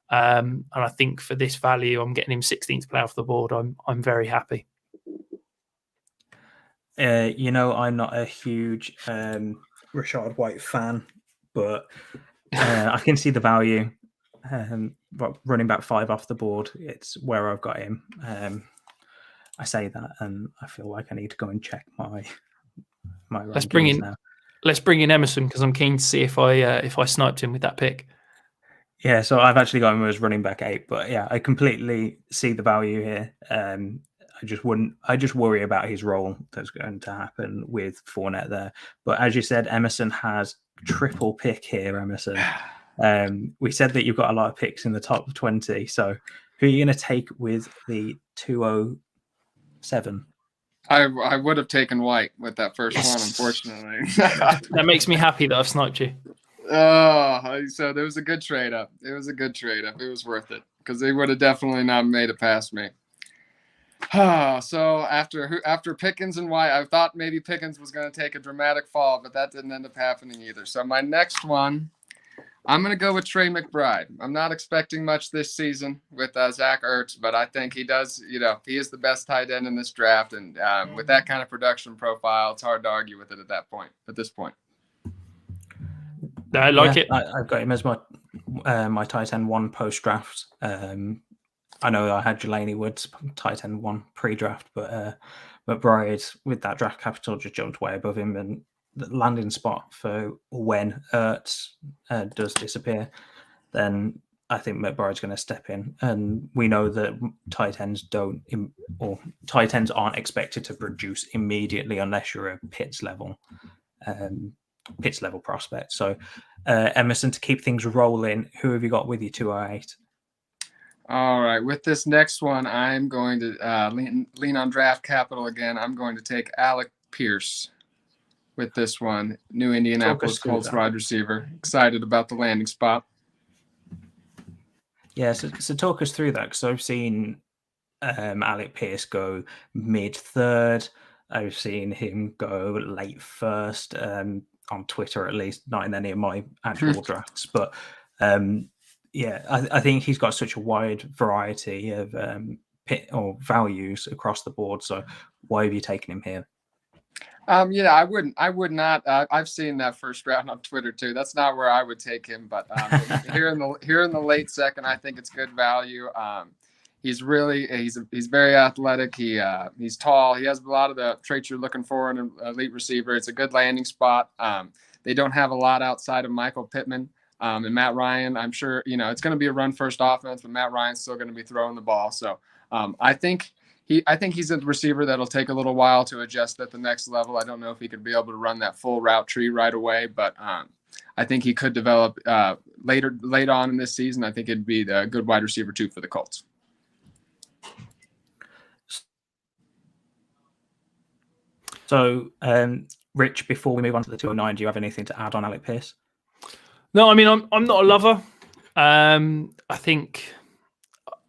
Speaker 2: And I think for this value, I'm getting him 16th player off the board. I'm very happy.
Speaker 1: I'm not a huge Rashad White fan, but I can see the value. Running back 5 off the board, it's where I've got him. I say that, and I feel like I need to go and check my
Speaker 2: Let's bring in Emerson, because I'm keen to see if I sniped him with that pick.
Speaker 1: Yeah, so I've actually got him as running back 8, but yeah, I completely see the value here. I just worry about his role that's going to happen with Fournette there. But as you said, Emerson has triple pick here, Emerson. We said that you've got a lot of picks in the top 20. So who are you going to take with the 207?
Speaker 4: I would have taken White with that first one, unfortunately.
Speaker 2: That makes me happy that I've sniped you.
Speaker 4: Oh, so there was a good trade up. It was worth it, because they would have definitely not made it past me. So after Pickens and White, I thought maybe Pickens was going to take a dramatic fall, but that didn't end up happening either. So my next one, I'm going to go with Trey McBride. I'm not expecting much this season with Zach Ertz, but I think he does, he is the best tight end in this draft. And with that kind of production profile, it's hard to argue with it at this point.
Speaker 2: I like it.
Speaker 1: I've got him as my tight end 1 post-draft. I know I had Jelani Woods tight end 1 pre-draft, but McBride with that draft capital just jumped way above him, and the landing spot for when Ertz does disappear, then I think McBride's going to step in. And we know that tight ends aren't expected to produce immediately unless you're a Pitts level prospect. So Emerson, to keep things rolling, who have you got with you 208?
Speaker 4: All right, with this next one, I'm going to lean on draft capital again. I'm going to take Alec Pierce with this one, new Indianapolis Colts wide receiver. Excited about the landing spot.
Speaker 1: Yeah, so talk us through that, because I've seen Alec Pierce go mid-3rd. I've seen him go late 1st, on Twitter at least, not in any of my actual drafts. But I think he's got such a wide variety of values across the board. So why have you taken him here?
Speaker 4: I would not. I've seen that first round on Twitter too. That's not where I would take him, but here in the late second, I think it's good value. He's very athletic. He's tall. He has a lot of the traits you're looking for in an elite receiver. It's a good landing spot. They don't have a lot outside of Michael Pittman and Matt Ryan. I'm sure it's going to be a run first offense, but Matt Ryan's still going to be throwing the ball. So I think he's a receiver that'll take a little while to adjust at the next level. I don't know if he could be able to run that full route tree right away, but I think he could develop late on in this season. I think it'd be the good wide receiver 2 for the Colts.
Speaker 1: So, Rich, before we move on to the 209, do you have anything to add on Alec Pierce?
Speaker 2: No, I mean, I'm not a lover. I think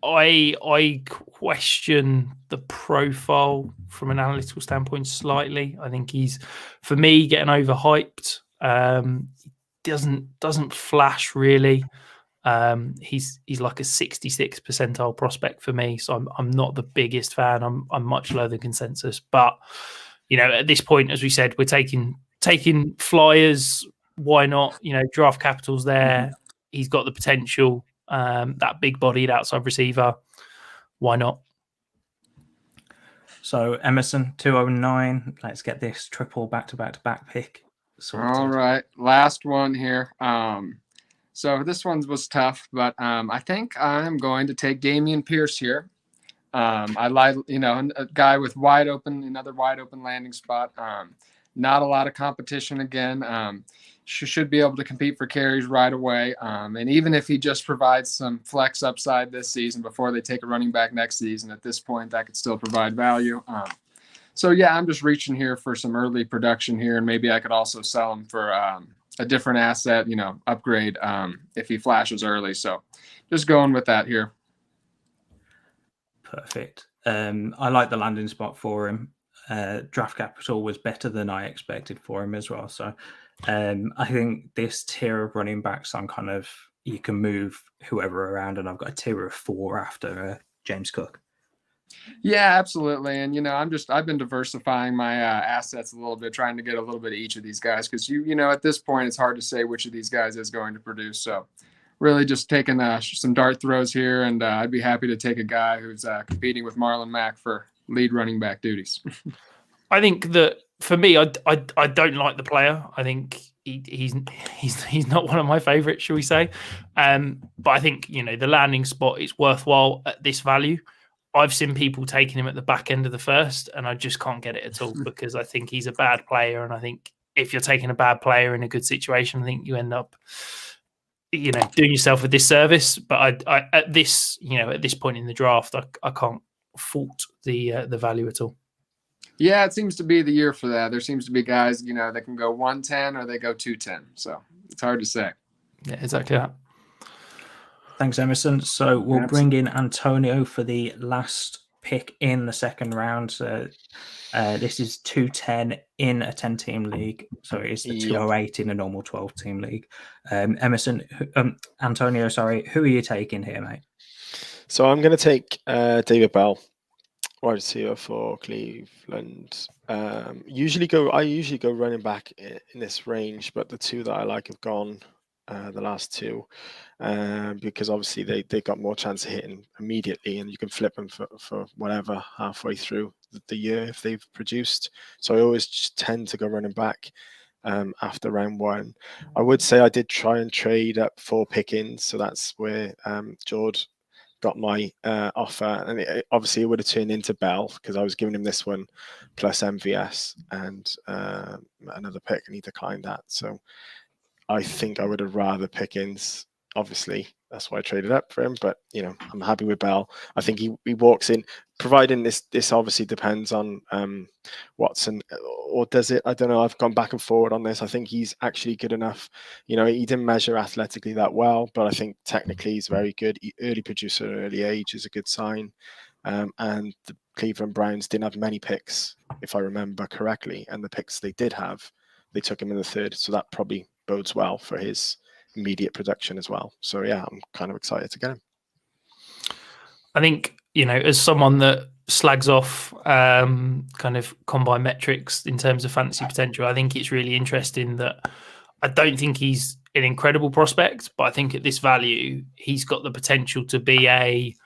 Speaker 2: I question the profile from an analytical standpoint slightly. I think he's, for me, getting overhyped. Doesn't flash really. He's like a 66th percentile prospect for me, so I'm not the biggest fan. I'm much lower than consensus, but at this point, as we said, we're taking flyers. Why not? Draft capital's there. He's got the potential. That big-bodied outside receiver. Why not?
Speaker 1: So Emerson 209. Let's get this triple back-to-back pick sorted.
Speaker 4: All right, last one here. So this one was tough, but I think I'm going to take Dameon Pierce here. I like, a guy with another wide open landing spot. Not a lot of competition again. Should be able to compete for carries right away. And even if he just provides some flex upside this season before they take a running back next season, at this point, that could still provide value. So yeah, I'm just reaching here for some early production here, and maybe I could also sell him for a different asset, upgrade if he flashes early. So just going with that here.
Speaker 1: Perfect. I like the landing spot for him. Draft capital was better than I expected for him as well. So I think this tier of running backs, you can move whoever around, and I've got a tier of 4 after James Cook.
Speaker 4: Yeah, absolutely. And, I've been diversifying my assets a little bit, trying to get a little bit of each of these guys, because at this point, it's hard to say which of these guys is going to produce. So really just taking some dart throws here, and I'd be happy to take a guy who's competing with Marlon Mack for lead running back duties.
Speaker 2: I think that for me, I don't like the player. I think he's not one of my favorites, shall we say? But I think the landing spot is worthwhile at this value. I've seen people taking him at the back end of the first, and I just can't get it at all, because I think he's a bad player, and I think if you're taking a bad player in a good situation, I think you end up doing yourself a disservice. But I at this point in the draft, I can't fault the value at all.
Speaker 4: Yeah, it seems to be the year for that. There seems to be guys, that can go 110 or they go 210. So it's hard to say.
Speaker 2: Yeah, exactly that.
Speaker 1: Thanks, Emerson. So we'll bring in Antonio for the last pick in the second round. This is 210 in a 10-team league. So it's the 208 in a normal 12-team league. Antonio, who are you taking here, mate?
Speaker 6: So I'm going to take David Bell, wide receiver for Cleveland. I usually go running back in this range, but the two that I like have gone the last two, because obviously they got more chance of hitting immediately, and you can flip them for whatever halfway through the year if they've produced. So I always just tend to go running back after round 1. I would say I did try and trade up for Pickens, so that's where George got my offer, and obviously it would have turned into Bell, because I was giving him this one plus MVS and another pick, and he declined that. So I think I would have rather Pickens. Obviously, that's why I traded up for him. But I'm happy with Bell. I think he walks in, providing this obviously depends on Watson, or does it? I don't know. I've gone back and forward on this. I think he's actually good enough. He didn't measure athletically that well, but I think technically he's very good. Early producer at early age is a good sign. And the Cleveland Browns didn't have many picks, if I remember correctly. And the picks they did have, they took him in the 3rd. So that probably bodes well for his immediate production as well. So yeah, I'm kind of excited to get him.
Speaker 2: I think, as someone that slags off kind of combine metrics in terms of fantasy potential, I think it's really interesting that I don't think he's an incredible prospect, but I think at this value, he's got the potential to be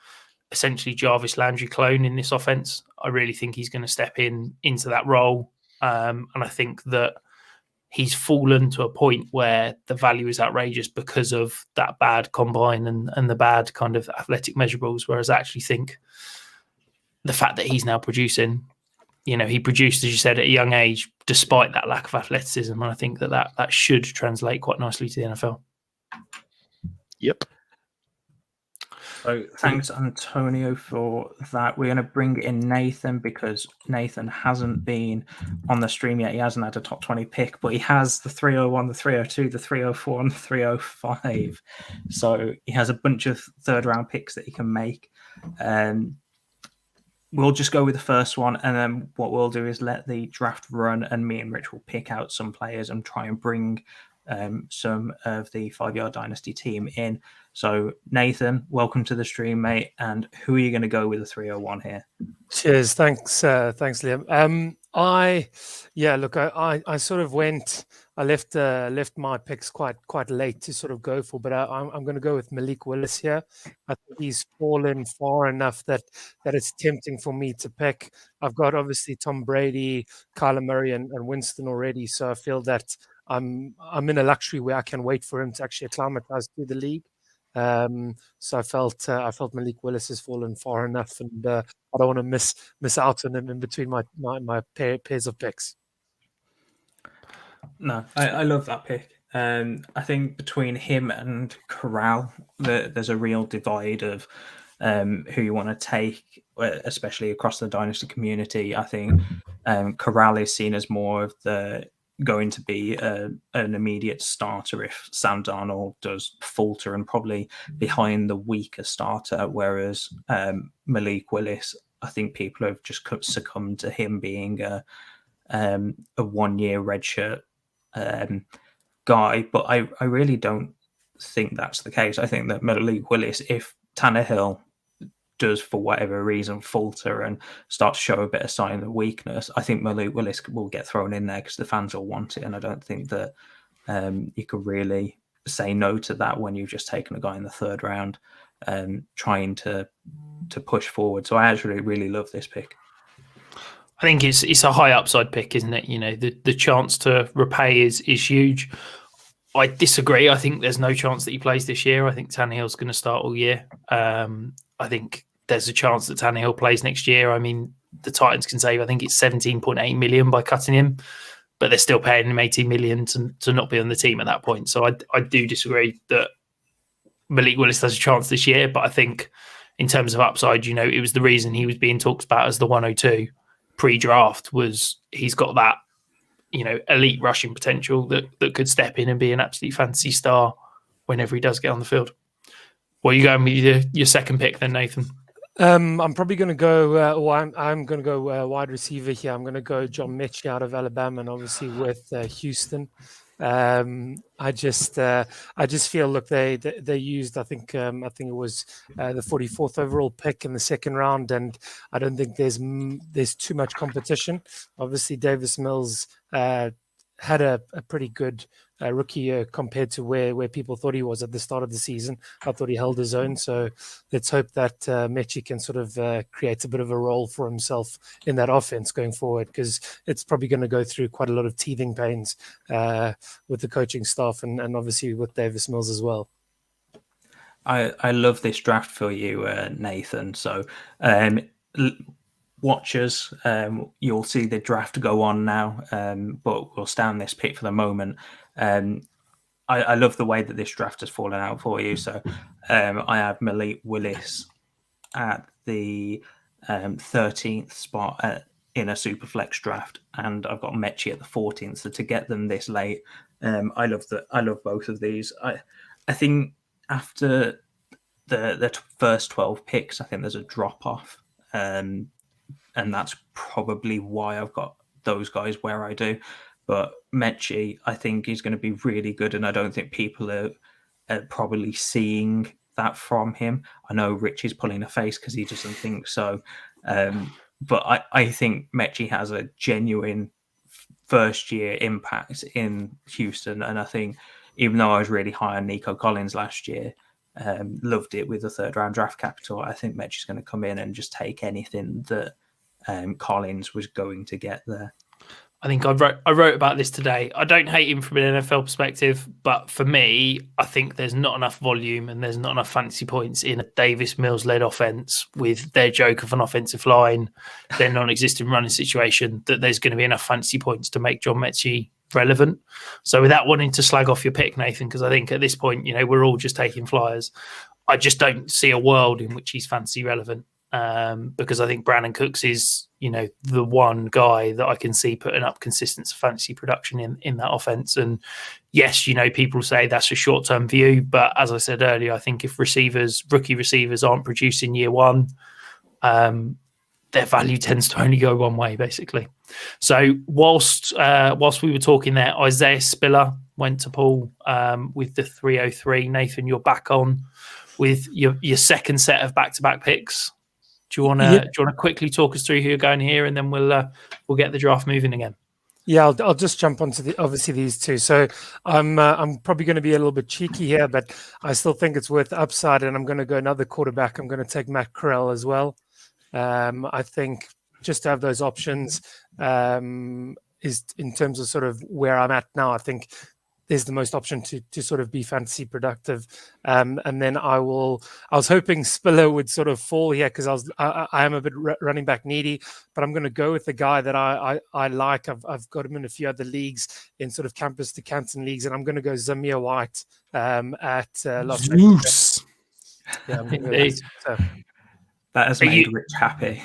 Speaker 2: essentially Jarvis Landry clone in this offense. I really think he's going to step into that role. And I think that he's fallen to a point where the value is outrageous because of that bad combine and the bad kind of athletic measurables. Whereas I actually think the fact that he's now producing, he produced, as you said, at a young age, despite that lack of athleticism. And I think that should translate quite nicely to the NFL.
Speaker 6: Yep.
Speaker 1: So thanks, Antonio, for that. We're going to bring in Nathan because Nathan hasn't been on the stream yet. He hasn't had a top 20 pick, but he has the 301, the 302, the 304, and the 305. So he has a bunch of third-round picks that he can make. We'll just go with the first one, and then what we'll do is let the draft run, and me and Rich will pick out some players and try and bring some of the 5-Yard Dynasty team in. So, Nathan, welcome to the stream, mate. And who are you going to go with the 301 here?
Speaker 8: Cheers. Thanks, Liam. I sort of I left my picks quite late to sort of go for, but I'm going to go with Malik Willis here. I think he's fallen far enough that it's tempting for me to pick. I've got obviously Tom Brady, Kyler Murray, and Winston already, so I feel that I'm in a luxury where I can wait for him to actually acclimatize to the league. So I felt Malik Willis has fallen far enough, and I don't want to miss out on him in between my pairs of picks.
Speaker 1: No, I love that pick. I think between him and Corral, there's a real divide of who you want to take, especially across the Dynasty community. I think Corral is seen as more of going to be an immediate starter if Sam Darnold does falter and probably behind the weaker starter, whereas Malik Willis, I think people have just succumbed to him being a 1-year redshirt guy, but I really don't think that's the case. I think that Malik Willis, if Tannehill does for whatever reason falter and start to show a bit of sign of weakness, I think Malik Willis will get thrown in there because the fans will want it, and I don't think that you could really say no to that when you've just taken a guy in the 3rd round trying to push forward. So I actually really love this pick.
Speaker 2: I think it's a high upside pick, isn't it? You know, the chance to repay is huge. I disagree. I think there's no chance that he plays this year. I think Tannehill's going to start all year. I think there's a chance that Tannehill plays next year. I mean, the Titans can save, I think it's 17.8 million by cutting him, but they're still paying him 18 million to not be on the team at that point. So I do disagree that Malik Willis has a chance this year, but I think in terms of upside, you know, it was the reason he was being talked about as the 102 pre-draft was he's got that, you know, elite rushing potential that could step in and be an absolute fantasy star whenever he does get on the field. Well, you going with your second pick then, Nathan?
Speaker 8: I'm probably going to go. I'm going to go wide receiver here. I'm going to go John Mechie out of Alabama, and obviously with Houston. I just feel look they used I think it was the 44th overall pick in the 2nd round, and I don't think there's too much competition. Obviously, Davis Mills had a pretty good rookie year compared to where people thought he was at the start of the season. I thought he held his own. So let's hope that Mechie can sort of create a bit of a role for himself in that offense going forward, because it's probably going to go through quite a lot of teething pains with the coaching staff and obviously with Davis Mills as well.
Speaker 1: I love this draft for you, Nathan. So watchers, you'll see the draft go on now, but we'll stay on this pick for the moment. I love the way that this draft has fallen out for you. So I have Malik Willis at the 13th spot in a super flex draft, and I've got Mechie at the 14th. So to get them this late, I love both of these. I think after the first 12 picks, I think there's a drop off, and that's probably why I've got those guys where I do. But Mechie, I think he's going to be really good, and I don't think people are probably seeing that from him. I know Rich is pulling a face because he doesn't think so. But I think Mechie has a genuine first-year impact in Houston, and I think even though I was really high on Nico Collins last year, loved it with the 3rd-round draft capital, I think Mechie's going to come in and just take anything that Collins was going to get there.
Speaker 2: I think I wrote about this today. I don't hate him from an NFL perspective, but for me, I think there's not enough volume and there's not enough fantasy points in a Davis Mills-led offense with their joke of an offensive line, their non-existent running situation, that there's going to be enough fantasy points to make John Mechie relevant. So without wanting to slag off your pick, Nathan, because I think at this point, you know, we're all just taking flyers, I just don't see a world in which he's fantasy relevant, because I think Brandon Cooks is, the one guy that I can see putting up consistent fantasy production in that offense. And yes, people say that's a short-term view, but as I said earlier, I think if rookie receivers aren't producing year one, their value tends to only go one way, basically. So whilst we were talking there, Isaiah Spiller went to Paul with the 303. Nathan, you're back on with your second set of back-to-back picks. Do you want to quickly talk us through who you're going here, and then we'll get the draft moving again?
Speaker 8: Yeah, I'll just jump onto obviously these two. So I'm probably going to be a little bit cheeky here, but I still think it's worth upside, and I'm going to go another quarterback. I'm going to take Matt Corral as well. I think just to have those options is, in terms of sort of where I'm at now, I think there's the most option to sort of be fantasy productive. And then I was hoping Spiller would sort of fall here because I am a bit running back needy, but I'm going to go with the guy that I like. I've got him in a few other leagues, in sort of campus to Canton leagues, and I'm going to go Zamir White at Las Vegas. Yeah, I'm going to go with so.
Speaker 1: That has made Rich happy.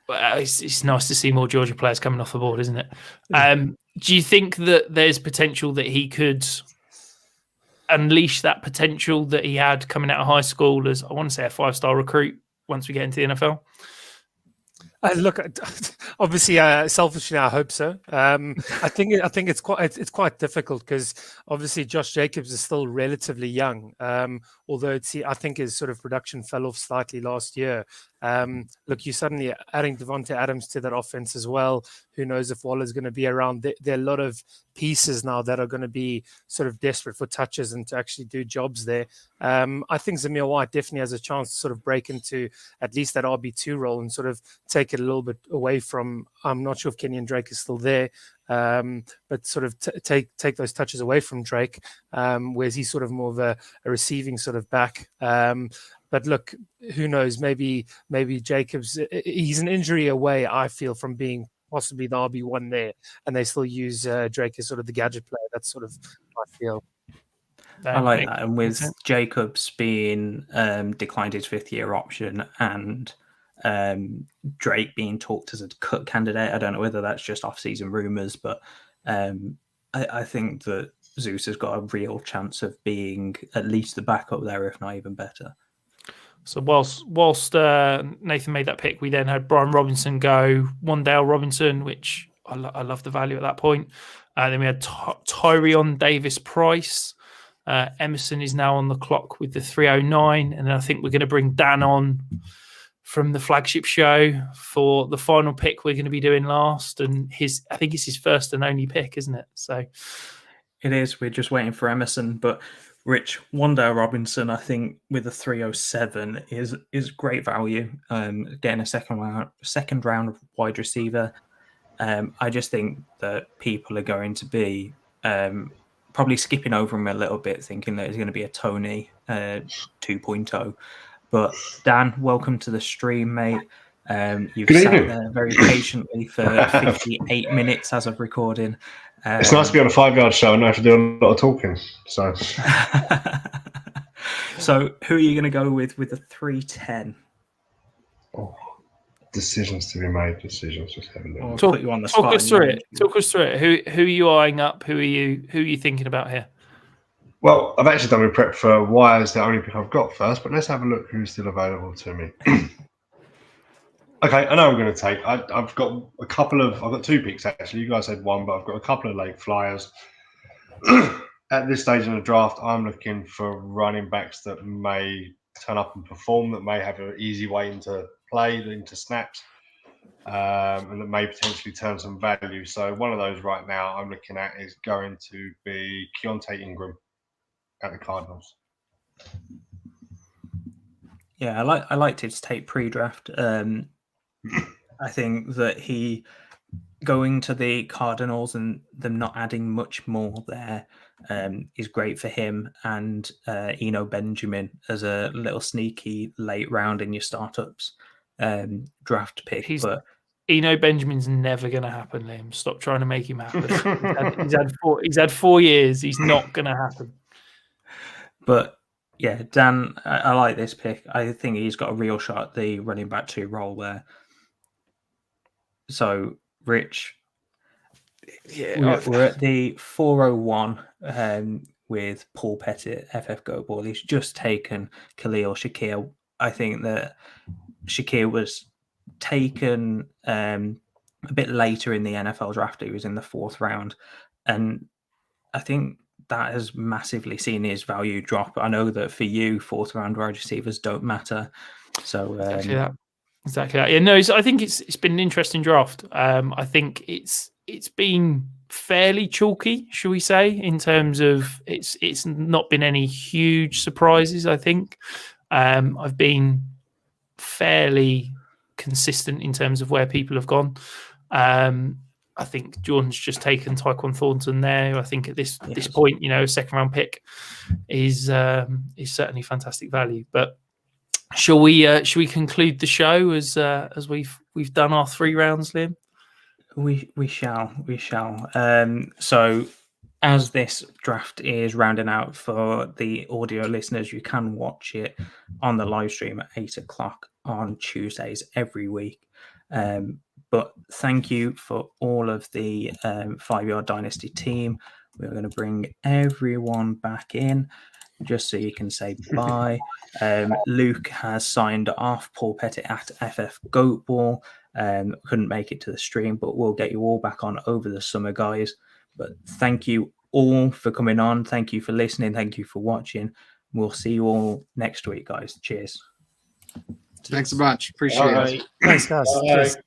Speaker 2: It's nice to see more Georgia players coming off the board, isn't it? Do you think that there's potential that he could unleash that potential that he had coming out of high school as, I want to say, a 5-star recruit once we get into the NFL?
Speaker 8: Look, obviously, selfishly, I hope so. I think it's quite difficult because obviously Josh Jacobs is still relatively young. Although I think his sort of production fell off slightly last year. Look, you're suddenly adding Devontae Adams to that offense as well. Who knows if Waller's going to be around? There are a lot of pieces now that are going to be sort of desperate for touches and to actually do jobs there. I think Zamir White definitely has a chance to sort of break into at least that RB2 role and sort of take it a little bit away from, I'm not sure if Kenyon Drake is still there, but sort of take those touches away from Drake, whereas he's sort of more of a receiving sort of back. But look, who knows? Maybe Jacobs, he's an injury away, I feel, from being possibly the RB1 there, and they still use Drake as sort of the gadget player. That's sort of I feel.
Speaker 1: I like that. And with Jacobs being declined his 5th-year option and Drake being talked as a cut candidate, I don't know whether that's just off-season rumours, but I think that Zeus has got a real chance of being at least the backup there, if not even better.
Speaker 2: So whilst Nathan made that pick, we then had Brian Robinson go, Wan'Dale Robinson, which I love the value at that point. Then we had Tyrion Davis-Price. Emerson is now on the clock with the 309. And then I think we're going to bring Dan on from the flagship show for the final pick we're going to be doing last. And I think it's his first and only pick, isn't it? So
Speaker 1: it is. We're just waiting for Emerson. But Rich, Wan'Dale Robinson, I think with a 307 is great value. Getting a second round wide receiver. I just think that people are going to be probably skipping over him a little bit, thinking that he's going to be a Tony 2.0. But Dan, welcome to the stream, mate. You've sat there very patiently for 58 minutes as of recording.
Speaker 9: It's nice to be on a 5-yard show and not have to do a lot of talking. So,
Speaker 1: so who are you going to go with the 310?
Speaker 9: Oh, decisions to be made. Just have a look.
Speaker 2: Talk us through it. Talk us through it. Who are you eyeing up? Who are you thinking about here?
Speaker 9: Well, I've actually done my prep for why is the only pick I've got first, but let's have a look who's still available to me. Okay, I know I'm going to take. I've got a couple of. I've got 2 picks actually. You guys had 1, but I've got a couple of late flyers. At this stage in the draft, I'm looking for running backs that may turn up and perform, that may have an easy way into play, into snaps, and that may potentially turn some value. So one of those right now I'm looking at is going to be Keontae Ingram at the Cardinals.
Speaker 1: Yeah, I liked his tape pre-draft. I think that he going to the Cardinals and them not adding much more there is great for him and Eno Benjamin as a little sneaky late round in your startups draft pick. But
Speaker 2: Eno Benjamin's never going to happen, Liam. Stop trying to make him happen. He's had 4 years. He's not going to happen.
Speaker 1: But Yeah, Dan, I like this pick. I think he's got a real shot at the running back 2 role there. So, Rich, we're at the 401 with Paul Pettit, FF Go Ball. He's just taken Khalil Shakir. I think that Shakir was taken a bit later in the NFL draft. He was in the 4th round. And I think that has massively seen his value drop. I know that for you, 4th round wide receivers don't matter. So
Speaker 2: exactly that. Yeah, no, I think it's been an interesting draft. I think it's been fairly chalky, shall we say, in terms of it's not been any huge surprises. I think I've been fairly consistent in terms of where people have gone. I think Jordan's just taken Tyquan Thornton there. I think at this point, a 2nd round pick is certainly fantastic value. But shall we conclude the show as we've done our 3 rounds, Liam?
Speaker 1: We shall. So as this draft is rounding out for the audio listeners, you can watch it on the live stream at 8:00 on Tuesdays every week. But thank you for all of the 5-Yard Dynasty team. We're going to bring everyone back in just so you can say bye. Luke has signed off. Paul Pettit at FF Goatball. Couldn't make it to the stream, but we'll get you all back on over the summer, guys. But thank you all for coming on. Thank you for listening. Thank you for watching. We'll see you all next week, guys. Cheers.
Speaker 4: Thanks a bunch. Appreciate it.
Speaker 8: Thanks, guys. Cheers.